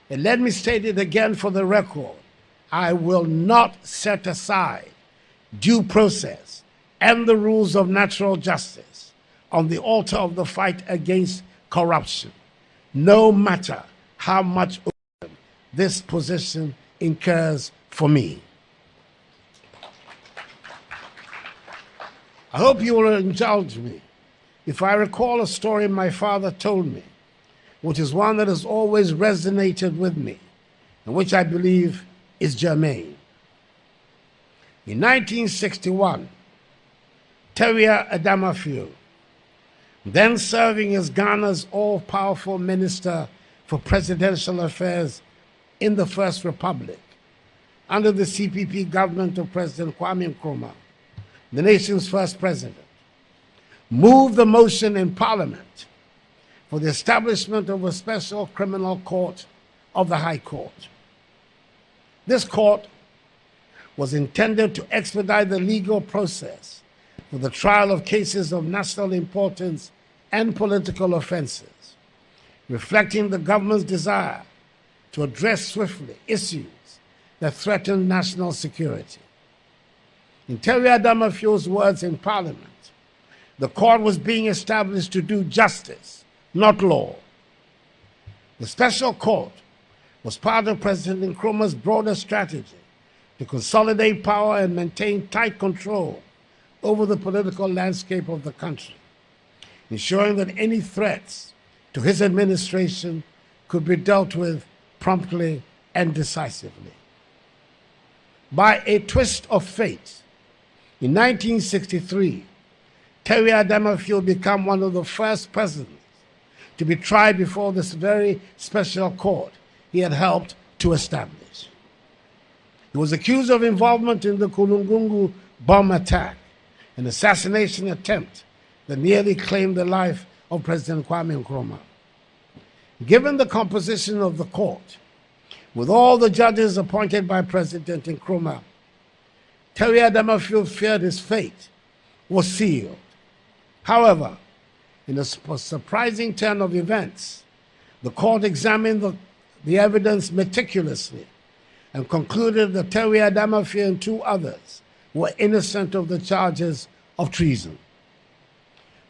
and let me state it again for the record, I will not set aside due process and the rules of natural justice on the altar of the fight against corruption, no matter how much this position incurs for me. I hope you will indulge me if I recall a story my father told me, which is one that has always resonated with me, and which I believe is germane. In 1961, Teria Adamafio, then serving as Ghana's all-powerful Minister for Presidential Affairs in the First Republic, under the CPP government of President Kwame Nkrumah, the nation's first president, moved the motion in Parliament for the establishment of a special criminal court of the High Court. This court was intended to expedite the legal process for the trial of cases of national importance and political offenses, reflecting the government's desire to address swiftly issues that threaten national security. In Teria Adamafio's words in Parliament, the court was being established to do justice, not law. The special court was part of President Nkrumah's broader strategy to consolidate power and maintain tight control over the political landscape of the country, ensuring that any threats to his administration could be dealt with promptly and decisively. By a twist of fate, in 1963, Teria Adamafio became one of the first presidents to be tried before this very special court he had helped to establish. He was accused of involvement in the Kulungungu bomb attack, an assassination attempt that nearly claimed the life of President Kwame Nkrumah. Given the composition of the court, with all the judges appointed by President Nkrumah, Terry Adamafio feared his fate was sealed. However, in a surprising turn of events, the court examined the evidence meticulously and concluded that Terry Adamafio and 2 others were innocent of the charges of treason.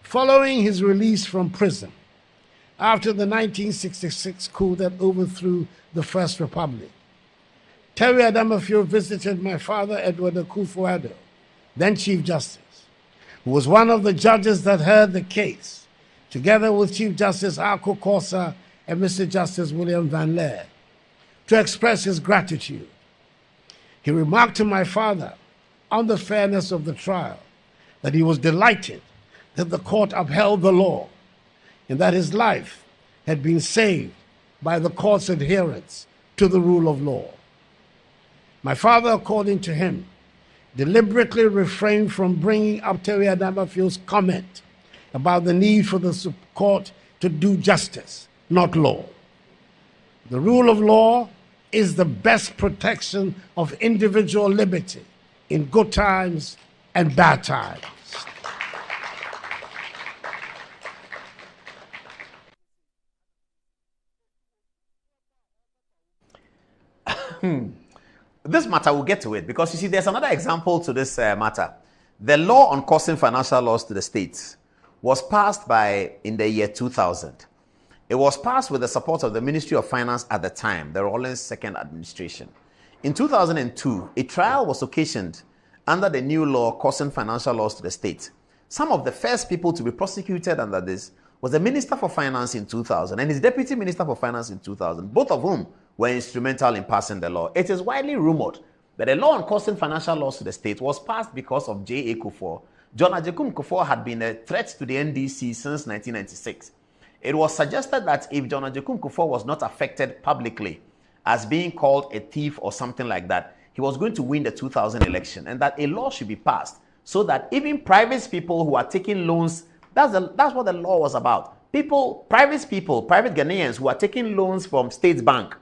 Following his release from prison, after the 1966 coup that overthrew the First Republic, Terry Adamafio visited my father, Edward Akufo-Addo, then Chief Justice, who was one of the judges that heard the case, together with Chief Justice Arko Korsah and Mr. Justice William Van Leer, to express his gratitude. He remarked to my father on the fairness of the trial that he was delighted that the court upheld the law and that his life had been saved by the court's adherence to the rule of law. My father, according to him, deliberately refrained from bringing up Terry Adamafio's comment about the need for the court to do justice, not law. The rule of law is the best protection of individual liberty in good times and bad times. This matter, we'll get to it, because you see, there's another example to this matter. The law on causing financial loss to the states was passed in the year 2000. It was passed with the support of the Ministry of Finance at the time, the Rawlings second administration. In 2002, a trial was occasioned under the new law causing financial loss to the state. Some of the first people to be prosecuted under this was the Minister for Finance in 2000 and his Deputy Minister for Finance in 2000, both of whom were instrumental in passing the law. It is widely rumored that a law on causing financial loss to the state was passed because of J.A. Kufuor. John Agyekum Kufuor had been a threat to the NDC since 1996. It was suggested that if John Agyekum Kufuor was not affected publicly as being called a thief or something like that, he was going to win the 2000 election, and that a law should be passed so that even private people who are taking loans, that's what the law was about. Private Ghanaians who are taking loans from State Bank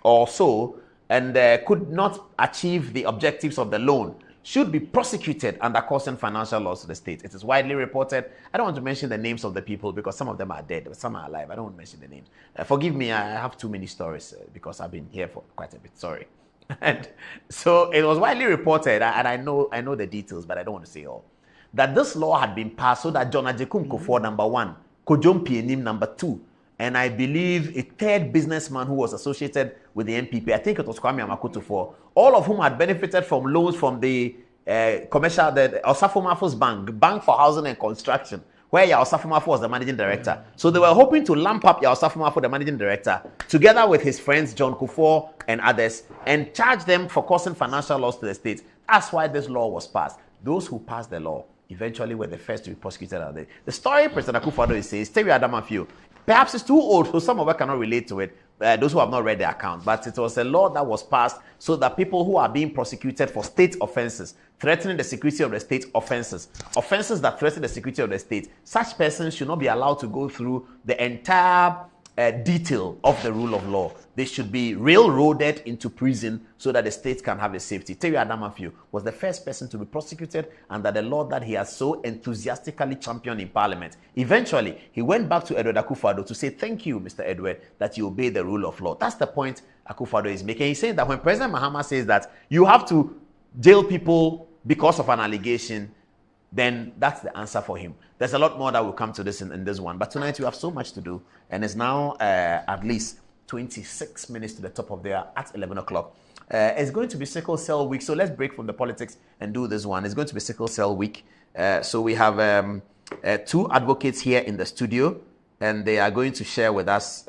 or so, and could not achieve the objectives of the loan, should be prosecuted under causing financial loss to the state. It is widely reported. I don't want to mention the names of the people because some of them are dead, but some are alive. I don't want to mention the names. Forgive me, I have too many stories because I've been here for quite a bit. Sorry. And so it was widely reported, and I know the details, but I don't want to say all, that this law had been passed so that John Agyekum Kufuor, number 1, Kojom Pienim, number 2, and I believe a third businessman who was associated with the NPP, I think it was Kwame Amakutufo, all of whom had benefited from loans from the Osafo Mafo's Bank for Housing and Construction, where Osafo Mafo was the managing director. So they were hoping to lamp up Osafo Mafo, the managing director, together with his friends John Kufuor and others, and charge them for causing financial loss to the state. That's why this law was passed. Those who passed the law eventually were the first to be prosecuted. The story President Akufo-Addo says, Terry Adamafio, perhaps it's too old, so some of us cannot relate to it, those who have not read the account. But it was a law that was passed so that people who are being prosecuted for state offenses, threatening the security of the state offenses that threaten the security of the state, such persons should not be allowed to go through the entire detail of the rule of law. They should be railroaded into prison so that the state can have a safety. Terry Adamafio was the first person to be prosecuted under the law that he has so enthusiastically championed in Parliament. Eventually, he went back to Edward Akufo-Addo to say, thank you, Mr. Edward, that you obey the rule of law. That's the point Akufo-Addo is making. He's saying that when President Mahama says that you have to jail people because of an allegation, then that's the answer for him. There's a lot more that will come to this in this one. But tonight we have so much to do. And it's now at least 26 minutes to the top of the hour at 11 o'clock. It's going to be Sickle Cell Week. So let's break from the politics and do this one. It's going to be Sickle Cell Week. So we have 2 advocates here in the studio. And they are going to share with us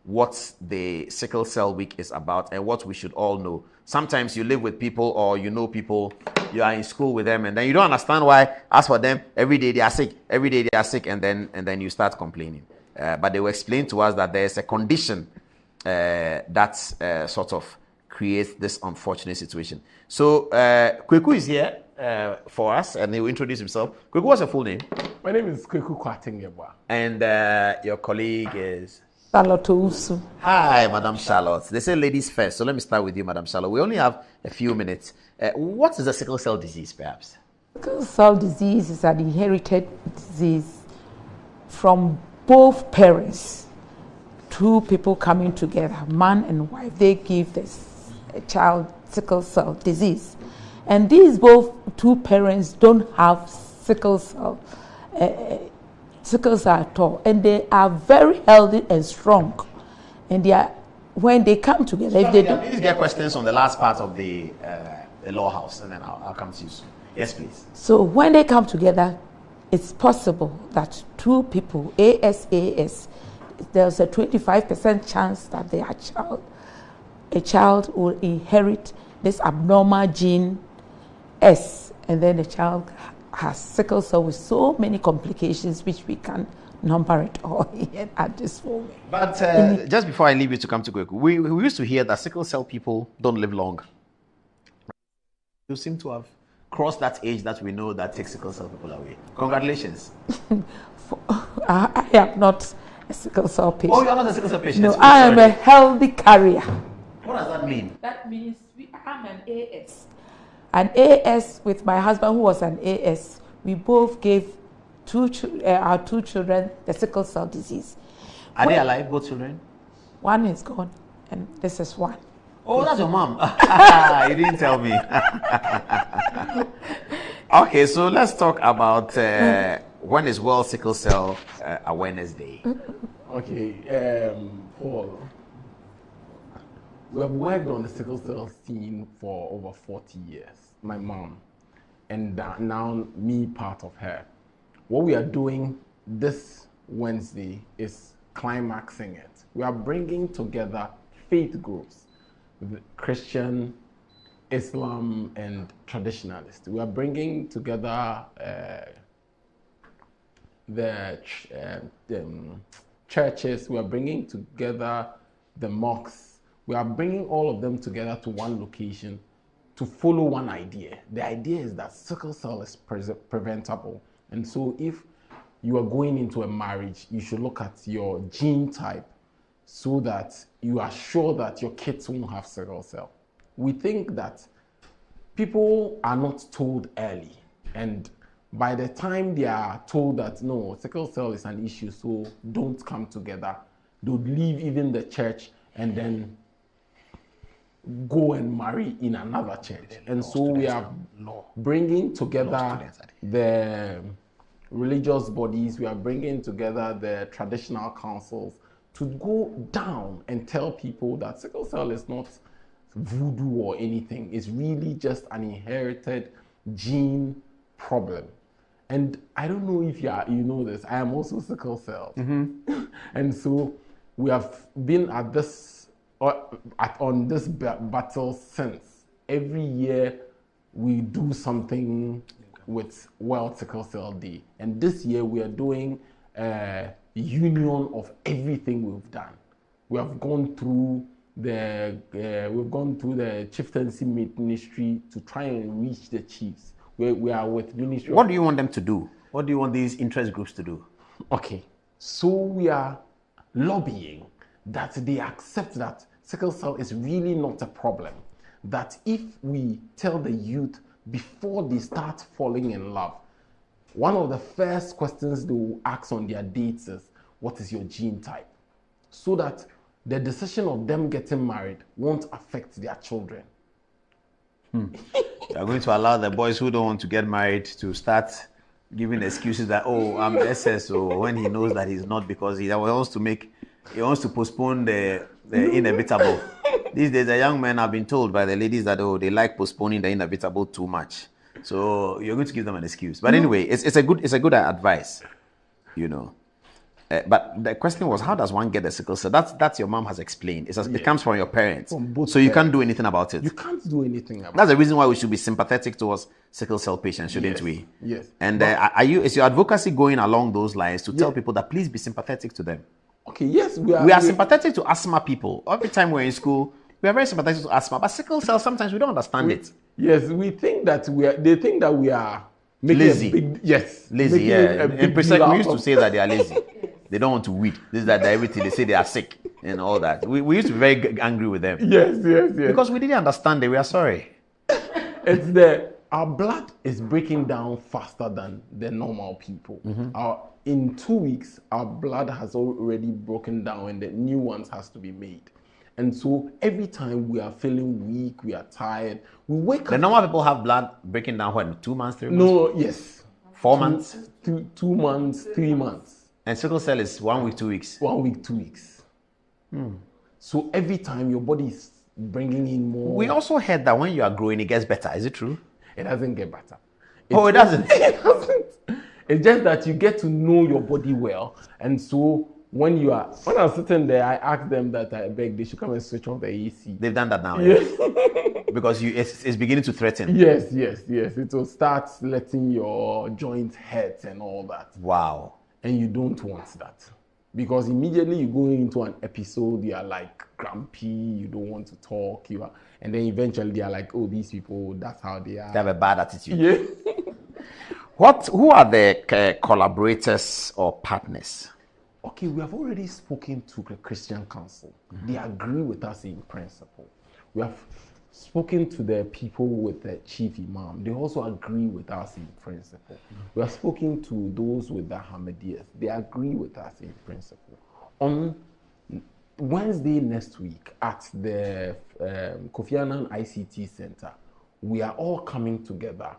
what the Sickle Cell Week is about and what we should all know. Sometimes you live with people or you know people, you are in school with them, and then you don't understand why. As for them, every day they are sick, and then you start complaining. But they will explain to us that there is a condition that sort of create this unfortunate situation. So, Kweku is here for us, and he will introduce himself. Kweku, what's your full name? My name is Kweku Kwatingyebwa. And your colleague is? Charlotte Usu. Hi, Madam Charlotte. They say ladies first, so let me start with you, Madam Charlotte. We only have a few minutes. What is the sickle cell disease, perhaps? Sickle cell disease is an inherited disease from both parents. Two people coming together, man and wife, they give this child sickle cell disease. And these both two parents don't have sickle cell at all. And they are very healthy and strong. And they are, when they come together, if they please get questions on the last part of the law house, and then I'll come to you soon. Yes, please. So when they come together, it's possible that two people, ASAS, there's a 25% chance that a child will inherit this abnormal gene S, and then the child has sickle cell with so many complications which we can't number it all yet at this moment. But just before I leave you to come to Kweku, we used to hear that sickle cell people don't live long. You seem to have crossed that age that we know that takes sickle cell people away. Congratulations. I am not a sickle cell patient. Oh, you're not a sickle cell patient? No, I am a healthy carrier. What does that mean? That means I'm an AS. An AS with my husband, who was an AS, we both gave our two children the sickle cell disease. Are they alive, both children? One is gone, and this is one. Oh, that's your mom. You didn't tell me. Okay, so let's talk about when is World Sickle Cell Awareness Day. Okay, Paul, we have worked on the sickle cell scene for over 40 years. My mom, and now me, part of her. What we are doing this Wednesday is climaxing it. We are bringing together faith groups, Christian, Islam, and traditionalists. We are bringing together the churches. We are bringing together the mosques. We are bringing all of them together to one location to follow one idea. The idea is that sickle cell is preventable. And so if you are going into a marriage, you should look at your gene type so that you are sure that your kids won't have sickle cell. We think that people are not told early. And by the time they are told that, no, sickle cell is an issue, so don't come together, they would leave even the church and then go and marry in another church. And so we are bringing together the religious bodies, we are bringing together the traditional councils to go down and tell people that sickle cell is not voodoo or anything. It's really just an inherited gene problem. And I don't know if you know this, I am also sickle cell. Mm-hmm. And so we have been at this on this battle since. Every year we do something with World Sickle Cell Day, and this year we are doing a union of everything we've done. We have gone through the chieftaincy ministry to try and reach the chiefs. We are with ministry. What do you want them to do? What do you want these interest groups to do? Okay, so we are lobbying that they accept that sickle cell is really not a problem. That if we tell the youth before they start falling in love, one of the first questions they will ask on their dates is, what is your gene type? So that the decision of them getting married won't affect their children. You are going to allow the boys who don't want to get married to start giving excuses that, oh, I'm SS, or when he knows that he's not, because he wants to postpone the inevitable. These days, the young men have been told by the ladies that, oh, they like postponing the inevitable too much. So you're going to give them an excuse. But anyway, it's a good advice, you know. But the question was, how does one get the sickle cell? That's your mom has explained. It comes from your parents. So you can't do anything about it. You can't do anything about it. That's the reason why we should be sympathetic towards sickle cell patients, shouldn't we? Yes. And is your advocacy going along those lines to tell people that please be sympathetic to them? Okay, yes, we are sympathetic to asthma people. Every time we're in school, We are very sympathetic to asthma, but sickle cell, sometimes we don't understand it. Yes, we think that they think that we are making Lazy. a big, yes. Lazy, making yeah. a big In Presec, deal we out used to of- say that they are lazy. They don't want to weed. This, that, everything. They say they are sick and all that. We used to be very angry with them. Yes. Because we didn't understand it. We are sorry. It's our blood is breaking down faster than the normal people. In 2 weeks, our blood has already broken down and the new ones has to be made. And so every time we are feeling weak, we are tired, we wake up. The normal people have blood breaking down what, 2 months, 3 months? No, yes. 4 months? 2 months, 3 months. And sickle cell is 1 week, 2 weeks. 1 week, 2 weeks. So every time your body is bringing in more. We also heard that when you are growing, it gets better. Is it true? It doesn't get better. It doesn't? It doesn't. It's just that you get to know your body well. And so when I was sitting there, I asked them that I beg they should come and switch off the AC. They've done that now. Yes. Because it's beginning to threaten. Yes. It will start letting your joints hurt and all that. Wow. And you don't want that. Because immediately you go into an episode, you are like grumpy, you don't want to talk, and then eventually they are like, oh, these people, that's how they are. They have a bad attitude. Yeah. Who are the collaborators or partners? Okay, we have already spoken to the Christian Council. They agree with us in principle. We have spoken to the people with the chief imam. They also agree with us in principle. We have spoken to those with the Ahmadiyas. They agree with us in principle. On Wednesday next week at the Kofi Annan ICT Center, we are all coming together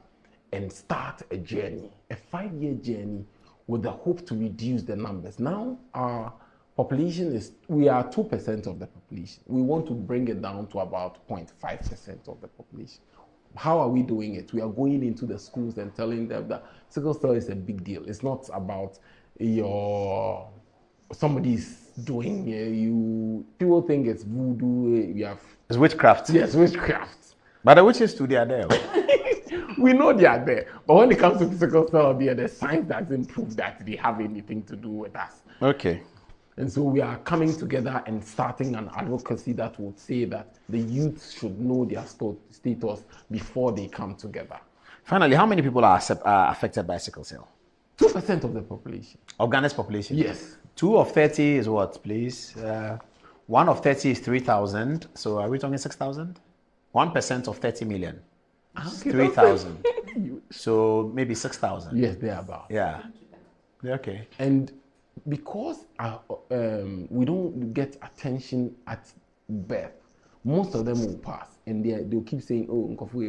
and start a journey, a 5-year journey with the hope to reduce the numbers. Now our population we are 2% of the population. We want to bring it down to about 0.5% of the population. How are we doing it? We are going into the schools and telling them that sickle cell is a big deal. It's not about somebody's doing people think it's voodoo. It's witchcraft. Yes, witchcraft. But the witches too, they are there. We know they are there. But when it comes to sickle cell, the science doesn't prove that they have anything to do with us. Okay. And so we are coming together and starting an advocacy that would say that the youth should know their status before they come together. Finally, how many people are affected by sickle cell? 2% of the population. Of Ghana's population? Yes. 2 of 30 is what, please? 1 of 30 is 3,000. So are we talking 6,000? 1% of 30 million. 3,000. So maybe 6,000. Yes, they are about. Yeah. Okay. And because we don't get attention at birth, most of them will pass. And they'll keep saying, oh, but we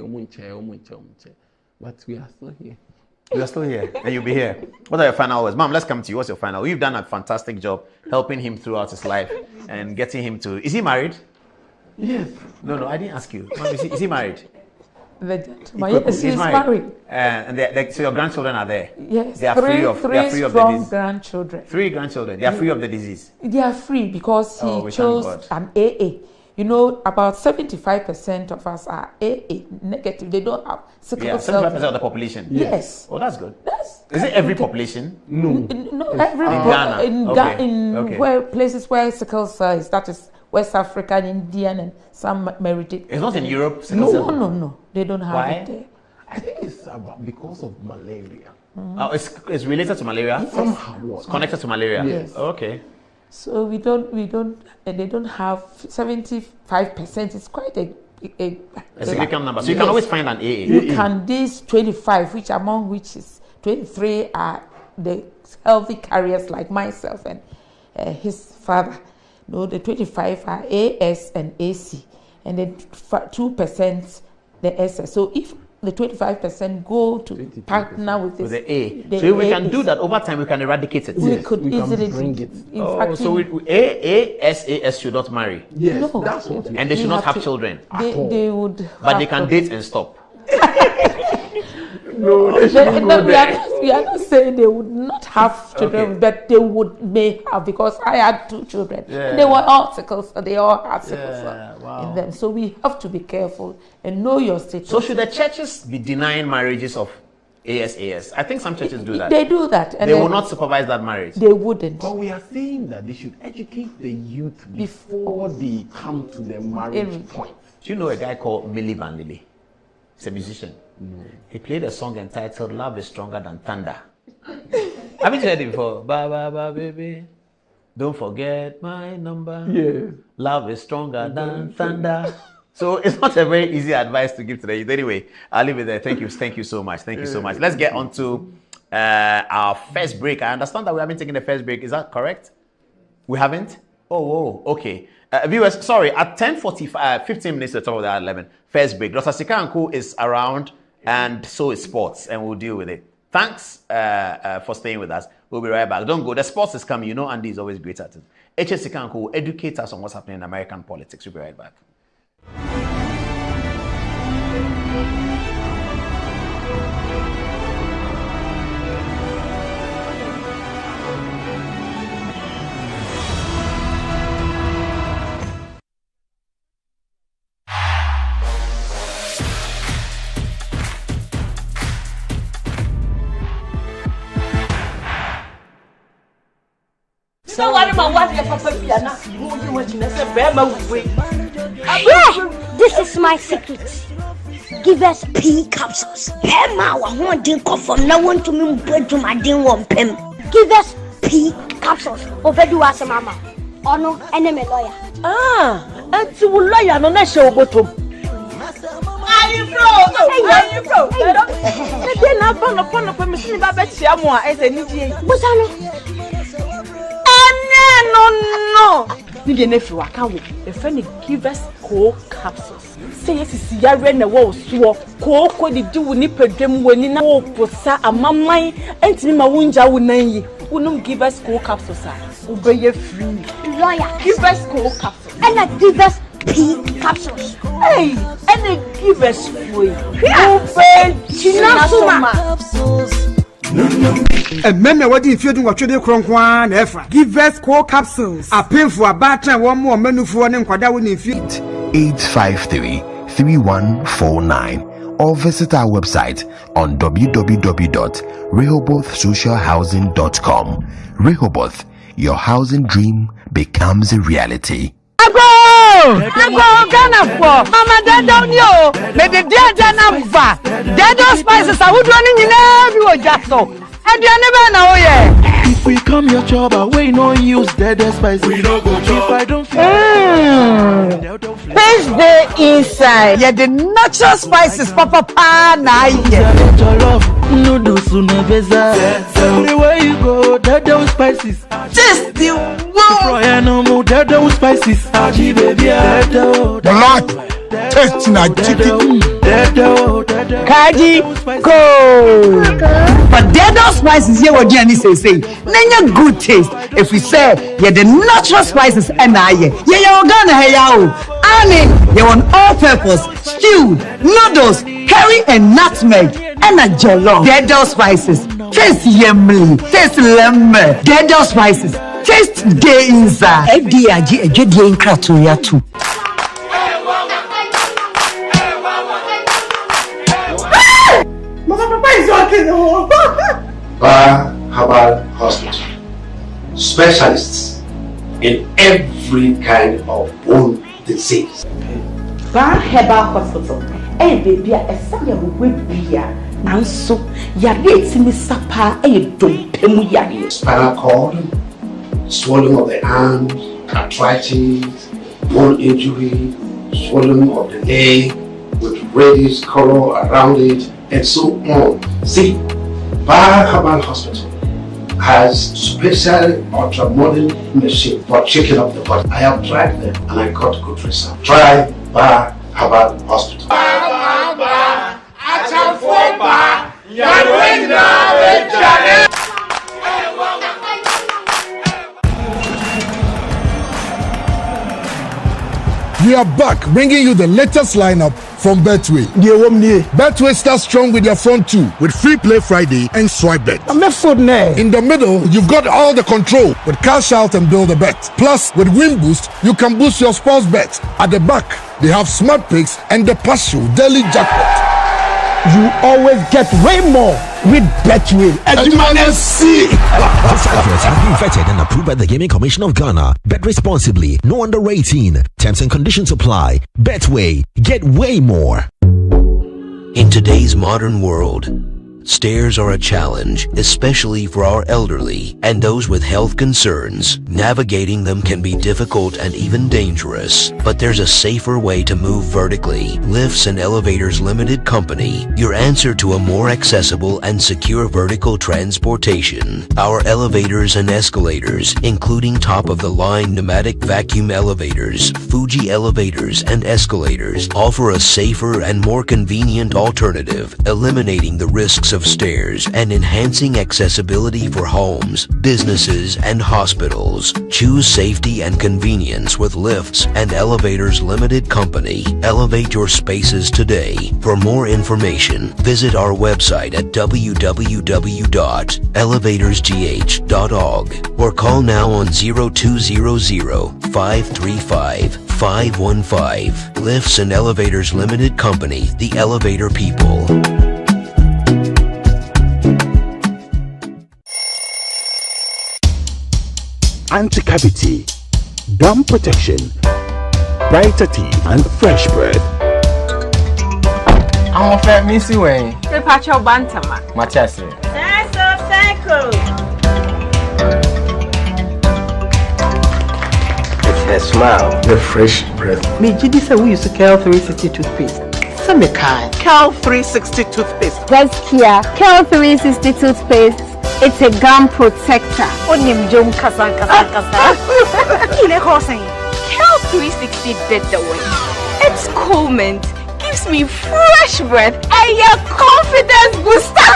are still here. You are still here, and you'll be here. What are your final words? Mom, let's come to you. What's your final? You've done a fantastic job helping him throughout his life and getting him to... Is he married? Yes. No, I didn't ask you. Mom, is he married? Yes, he's married. And so your grandchildren are there? Yes, they are three of the disease. Grandchildren. 3 grandchildren. They are free of the disease. They are free because he chose an AA. You know, about 75% of us are AA negative. They don't have sickle cell. 75% of the population. Yes. Oh, that's good. Is it every population? No, every in Ghana. Where places where sickle cell is, that is West African, Indian, and some Meridian. It's not in Europe. No. They don't have it there. I think it's because of malaria. Oh, it's related to malaria. Yes. Somehow. It's connected to malaria. Yes. Oh, okay. So we don't, and they don't have 75%. It's quite a significant number. So you can always find an AA. You can, these 25, among which is 23 are the healthy carriers like myself and his father. No, the 25 are AS and AC, and then 2% the SS. So if the 25% go to partner with the A. So if we can do that over time, we can eradicate it. We could easily bring it. So AASAS should not marry. Yes, that's what. And they should not have children. They would. But they can date and stop. No, they shouldn't go there. We are not saying they would not have children, but they may have, because I had 2 children. Yeah. And they were all sickle cell. They all had sickle cell Wow. in them. So we have to be careful and know your status. So should the churches be denying marriages of ASAS. I think some churches do that. They do that. And they will not supervise that marriage. They wouldn't. But we are saying that they should educate the youth before they come to the marriage point. Do you know a guy called Millie Vanilli? He's a musician. He played a song entitled Love is Stronger Than Thunder. Haven't you heard it before? Ba ba ba baby, don't forget my number. Yeah. Love is stronger than thunder. So it's not a very easy advice to give to the youth. Anyway, I'll leave it there. Thank you so much. Let's get on to our first break. I understand that we haven't taken the first break. Is that correct? We haven't? Oh, okay. Viewers, sorry, at 10:45, 15 minutes to the top of the 11, first break. Dr. Sikanku is around, and so is sports, and we'll deal with it. Thanks for staying with us. We'll be right back. Don't go. The sports is coming. You know Andy is always great at it. H.S. Sikanku will educate us on what's happening in American politics. We'll be right back. So what about what your papa this is my secret. Give us P capsules. Pema wa won din confirm na won to me to my din won pem. Give us P capsules. Overdo as mama. Ono enemy lawyer. Anti lawyer no na she obotom. Are you bro? They na pon permission ba be tia mo a ese ni die. Bosano. No. Nige na fi waka wo. E fe ni give us cold capsules. Say yes is yare na wo so. Ko di wu ni pedwem wani na wo posa amamman entimi ma wunja wo nan yi. Unum give us cold capsules a. Wo be ye free. Lawyer. Give us cold capsules. And I give us P capsules. Hey, and I give us free. Wo be chinasuma. Remember what if you do what you do kronkwan efa. Give us cold capsules. A painful about one more menu for one kwada woni fit 853-3149 or visit our website on www.rehobothsocialhousing.com. Rehoboth, your housing dream becomes a reality. Ghana for Mama Dada yo. Me the dear Jana va. Dada spices are would running in every jasso. And you never know yeah. If we come your job away, no use Dada spices. We don't go job. If I don't Paste the inside. Yeah, the natural spices, Papa na noodles everywhere you go, Dada spices. Just the one. No more Dada spices. Black taste na chicken. Kaji go. But Dada spices here what Jenny say. Nanya good taste. If we say yeah the natural spices and yeah Ghana hey yao. Ani you want all purpose stewed noodles, curry and nutmeg and a jollof. Dada spices taste yummy, taste lemon. Dada spices taste gay inside. FDAG a jedi in kratoya too. Herbal Hospital. Specialists in every kind of bone disease. Herbal Hospital. Baby, a sanya webia. Nanso, yare etimi sapa dom yare. Spinal cord, swelling of the arms, arthritis, bone injury, swelling of the leg with reddish color around it, and so on. See, Herbal Hospital has special ultra-modern machine for checking up the body. I have tried them and I got good results. Try Herbal Hospital. We are back bringing you the latest lineup from Betway. Betway starts strong with their front two with Free Play Friday and Swipe Bet. In the middle, you've got all the control with Cash Out and Build a Bet. Plus, with Win Boost, you can boost your sports bet. At the back, they have Smart Picks and the Partial Daily Jackpot. You always get way more with Betway. This advert has been vetted and approved by the Gaming Commission of Ghana. Bet responsibly. No under 18. Terms and conditions apply. Betway. Get way more. In today's modern world, stairs are a challenge, especially for our elderly and those with health concerns. Navigating them can be difficult and even dangerous, but there's a safer way to move vertically. Lifts and Elevators Limited Company, your answer to a more accessible and secure vertical transportation. Our elevators and escalators, including top-of-the-line pneumatic vacuum elevators, Fuji elevators and escalators, offer a safer and more convenient alternative, eliminating the risks of stairs and enhancing accessibility for homes, businesses, and hospitals. Choose safety and convenience with Lifts and Elevators Limited Company. Elevate your spaces today. For more information, visit our website at www.elevatorsgh.org or call now on 0200-535-515. Lifts and Elevators Limited Company, the elevator people. Anti-cavity, gum protection, brighter teeth, and fresh breath. I'm a fair missy way. The patch of Bantama. Matias. That's a cycle. It's her smile, the fresh breath. Me Gidi say we use Cal 360 toothpaste. Some kind. Cal 360 toothpaste. That's Kia. Cal 360 toothpaste. It's a gum protector. Onim jom kasa. Ile crossing. Cal 360 did the way. It's cool mint. Gives me fresh breath and your confidence booster.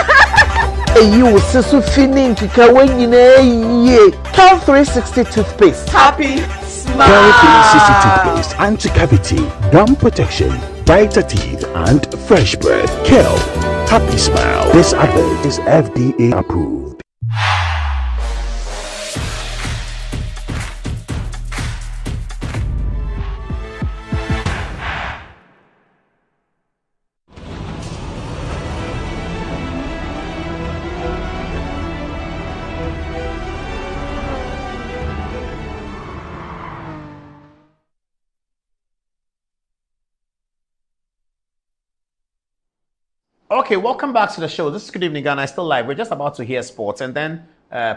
You so feeling to when you know Cal 360 toothpaste. Happy smile. Cal 360 toothpaste, anti-cavity, gum protection, brighter teeth, and fresh breath. Cal, happy smile. This advert is FDA approved. Okay, welcome back to the show. This is Good Evening Ghana. Still live. We're just about to hear sports, and then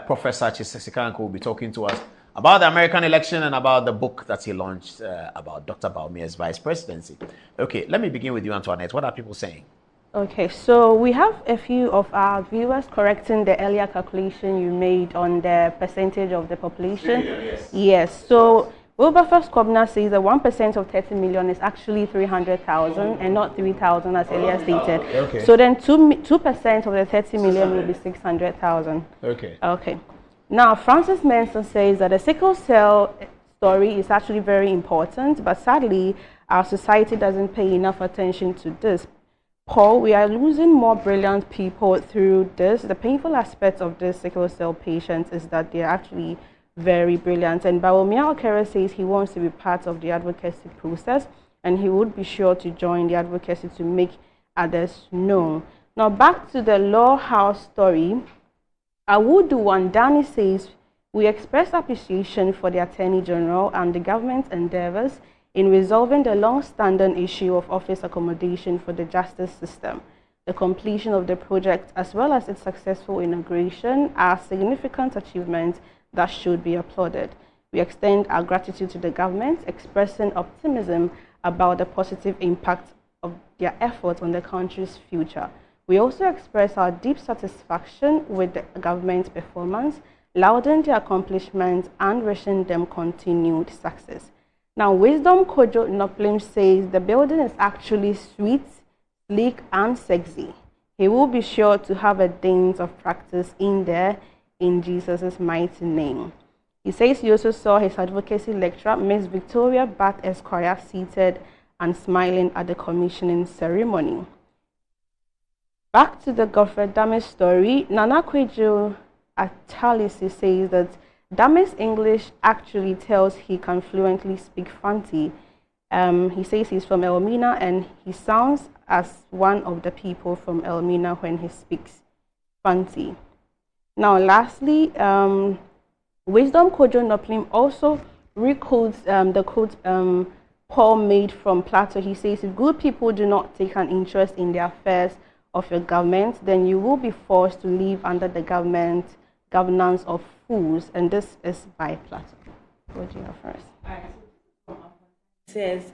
Professor Chisesikanko will be talking to us about the American election and about the book that he launched about Dr. Bawumia's vice presidency. Okay, let me begin with you, Antoinette. What are people saying? Okay, so we have a few of our viewers correcting the earlier calculation you made on the percentage of the population. Yes. So Wilberforce Kobna says that 1% of 30 million is actually 300,000 and not 3,000 as earlier stated. Okay. So then 2% of the 30 million will be 600,000. Okay. Okay. Now, Francis Manson says that the sickle cell story is actually very important, but sadly, our society doesn't pay enough attention to this. Paul, we are losing more brilliant people through this. The painful aspect of this sickle cell patients is that they're actually very brilliant. And Bawumia Okere says he wants to be part of the advocacy process and he would be sure to join the advocacy to make others know. Now, back to the Law House story. Awudu Wandani says, we express appreciation for the Attorney General and the government's endeavors in resolving the long-standing issue of office accommodation for the justice system. The completion of the project as well as its successful inauguration are significant achievements that should be applauded. We extend our gratitude to the government, expressing optimism about the positive impact of their efforts on the country's future. We also express our deep satisfaction with the government's performance, lauding their accomplishments and wishing them continued success. Now, Wisdom Kojo Noplim says the building is actually sweet, sleek, and sexy. He will be sure to have a dance of practice in there in Jesus' mighty name. He says he also saw his advocacy lecturer, Miss Victoria Bat Esquire, seated and smiling at the commissioning ceremony. Back to the Godfrey Damis story, Nana Kwejo Atalisi says that Damis' English actually tells he can fluently speak Fanti. He says he's from Elmina and he sounds as one of the people from Elmina when he speaks Fancy. Now, lastly, Wisdom Kojo Noplim also requotes the quote Paul made from Plato. He says, if good people do not take an interest in the affairs of your government, then you will be forced to live under the governance of fools. And this is by Plato. What do you have first? Says,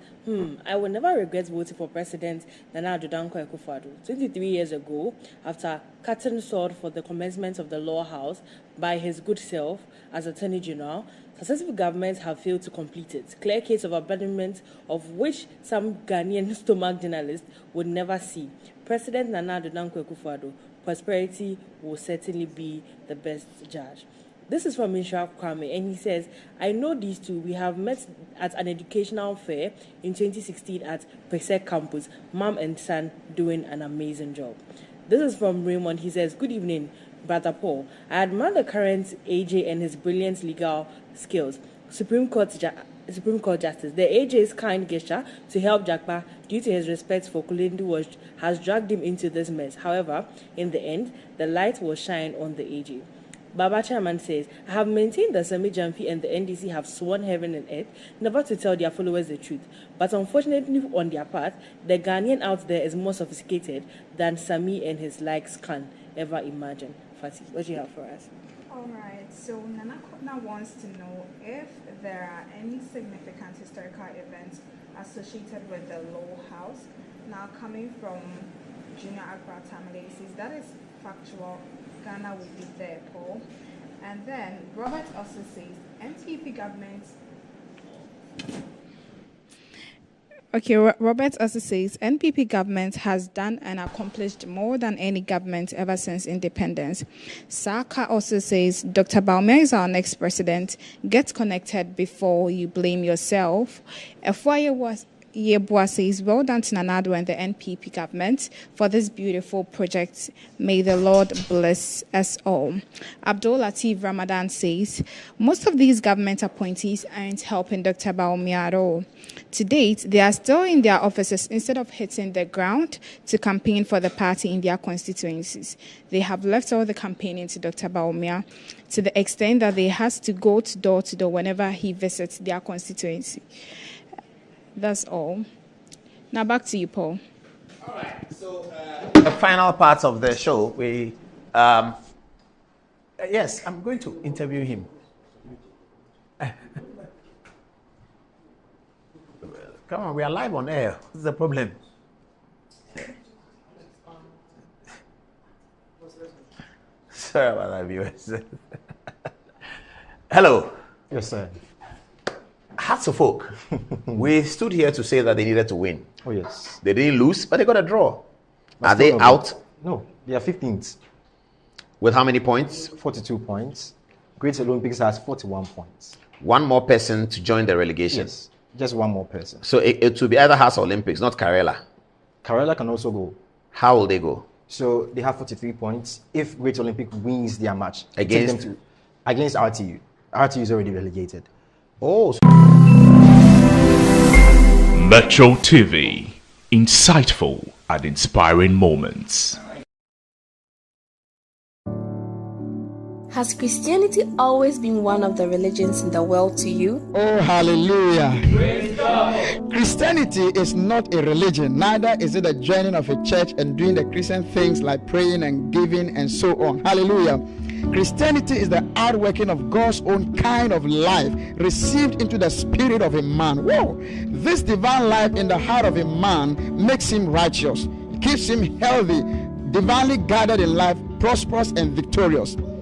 I will never regret voting for President Nana Addo Dankwa Akufo-Addo. 23 years ago, after cutting sword for the commencement of the law house by his good self as Attorney General, successive governments have failed to complete it. Clear case of abandonment of which some Ghanaian stomach journalists would never see. President Nana Addo Dankwa Akufo-Addo, prosperity will certainly be the best judge. This is from Minsha Kwame, and he says, I know these two. We have met at an educational fair in 2016 at Pesek campus. Mom and son doing an amazing job. This is from Raymond. He says, good evening, Brother Paul. I admire the current AJ and his brilliant legal skills. Supreme Court Justice. The AJ's kind gesture to help Jakpa due to his respect for Kulendu has dragged him into this mess. However, in the end, the light will shine on the AJ. Baba Chairman says, I have maintained that Sami Jamfi and the NDC have sworn heaven and earth never to tell their followers the truth. But unfortunately on their part, the Ghanaian out there is more sophisticated than Sami and his likes can ever imagine. Fatih, what do you have for us? Alright, so Nana Kotna wants to know if there are any significant historical events associated with the Law House. Now coming from Junior Accra Tamale, he says that is factual. Ghana will be there, Paul. And then Robert also says NPP government. Okay, Robert also says NPP government has done and accomplished more than any government ever since independence. Saka also says Dr. Bawumia is our next president. Get connected before you blame yourself. Yebua says, well done to Nana Addo and the NPP government for this beautiful project. May the Lord bless us all. Abdul Latif Ramadan says, most of these government appointees aren't helping Dr. Bawumia at all. To date, they are still in their offices instead of hitting the ground to campaign for the party in their constituencies. They have left all the campaigning to Dr. Bawumia to the extent that they has to go door to door whenever he visits their constituency. That's all. Now back to you, Paul. All right. So the final part of the show, we yes, I'm going to interview him. Come on, we are live on air. What's the problem? Sorry about that, viewers. Hello. Yes, sir. Hearts of Oak. We stood here to say that they needed to win. Oh, yes. They didn't lose, but they got a draw. But are they out? No, they are 15th. With how many points? 42 points. Great Olympics has 41 points. One more person to join the relegation? Yes, just one more person. So it will be either Hearts or Olympics, not Karela? Karela can also go. How will they go? So they have 43 points. If Great Olympic wins their match, against RTU. RTU is already relegated. Oh. Metro TV, insightful and inspiring moments. Has Christianity always been one of the religions in the world to you? Oh, hallelujah. Christianity is not a religion, neither is it a joining of a church and doing the Christian things like praying and giving and so on. Hallelujah. Christianity is the outworking of God's own kind of life received into the spirit of a man. Whoa! This divine life in the heart of a man makes him righteous, keeps him healthy, divinely guided in life, prosperous and victorious.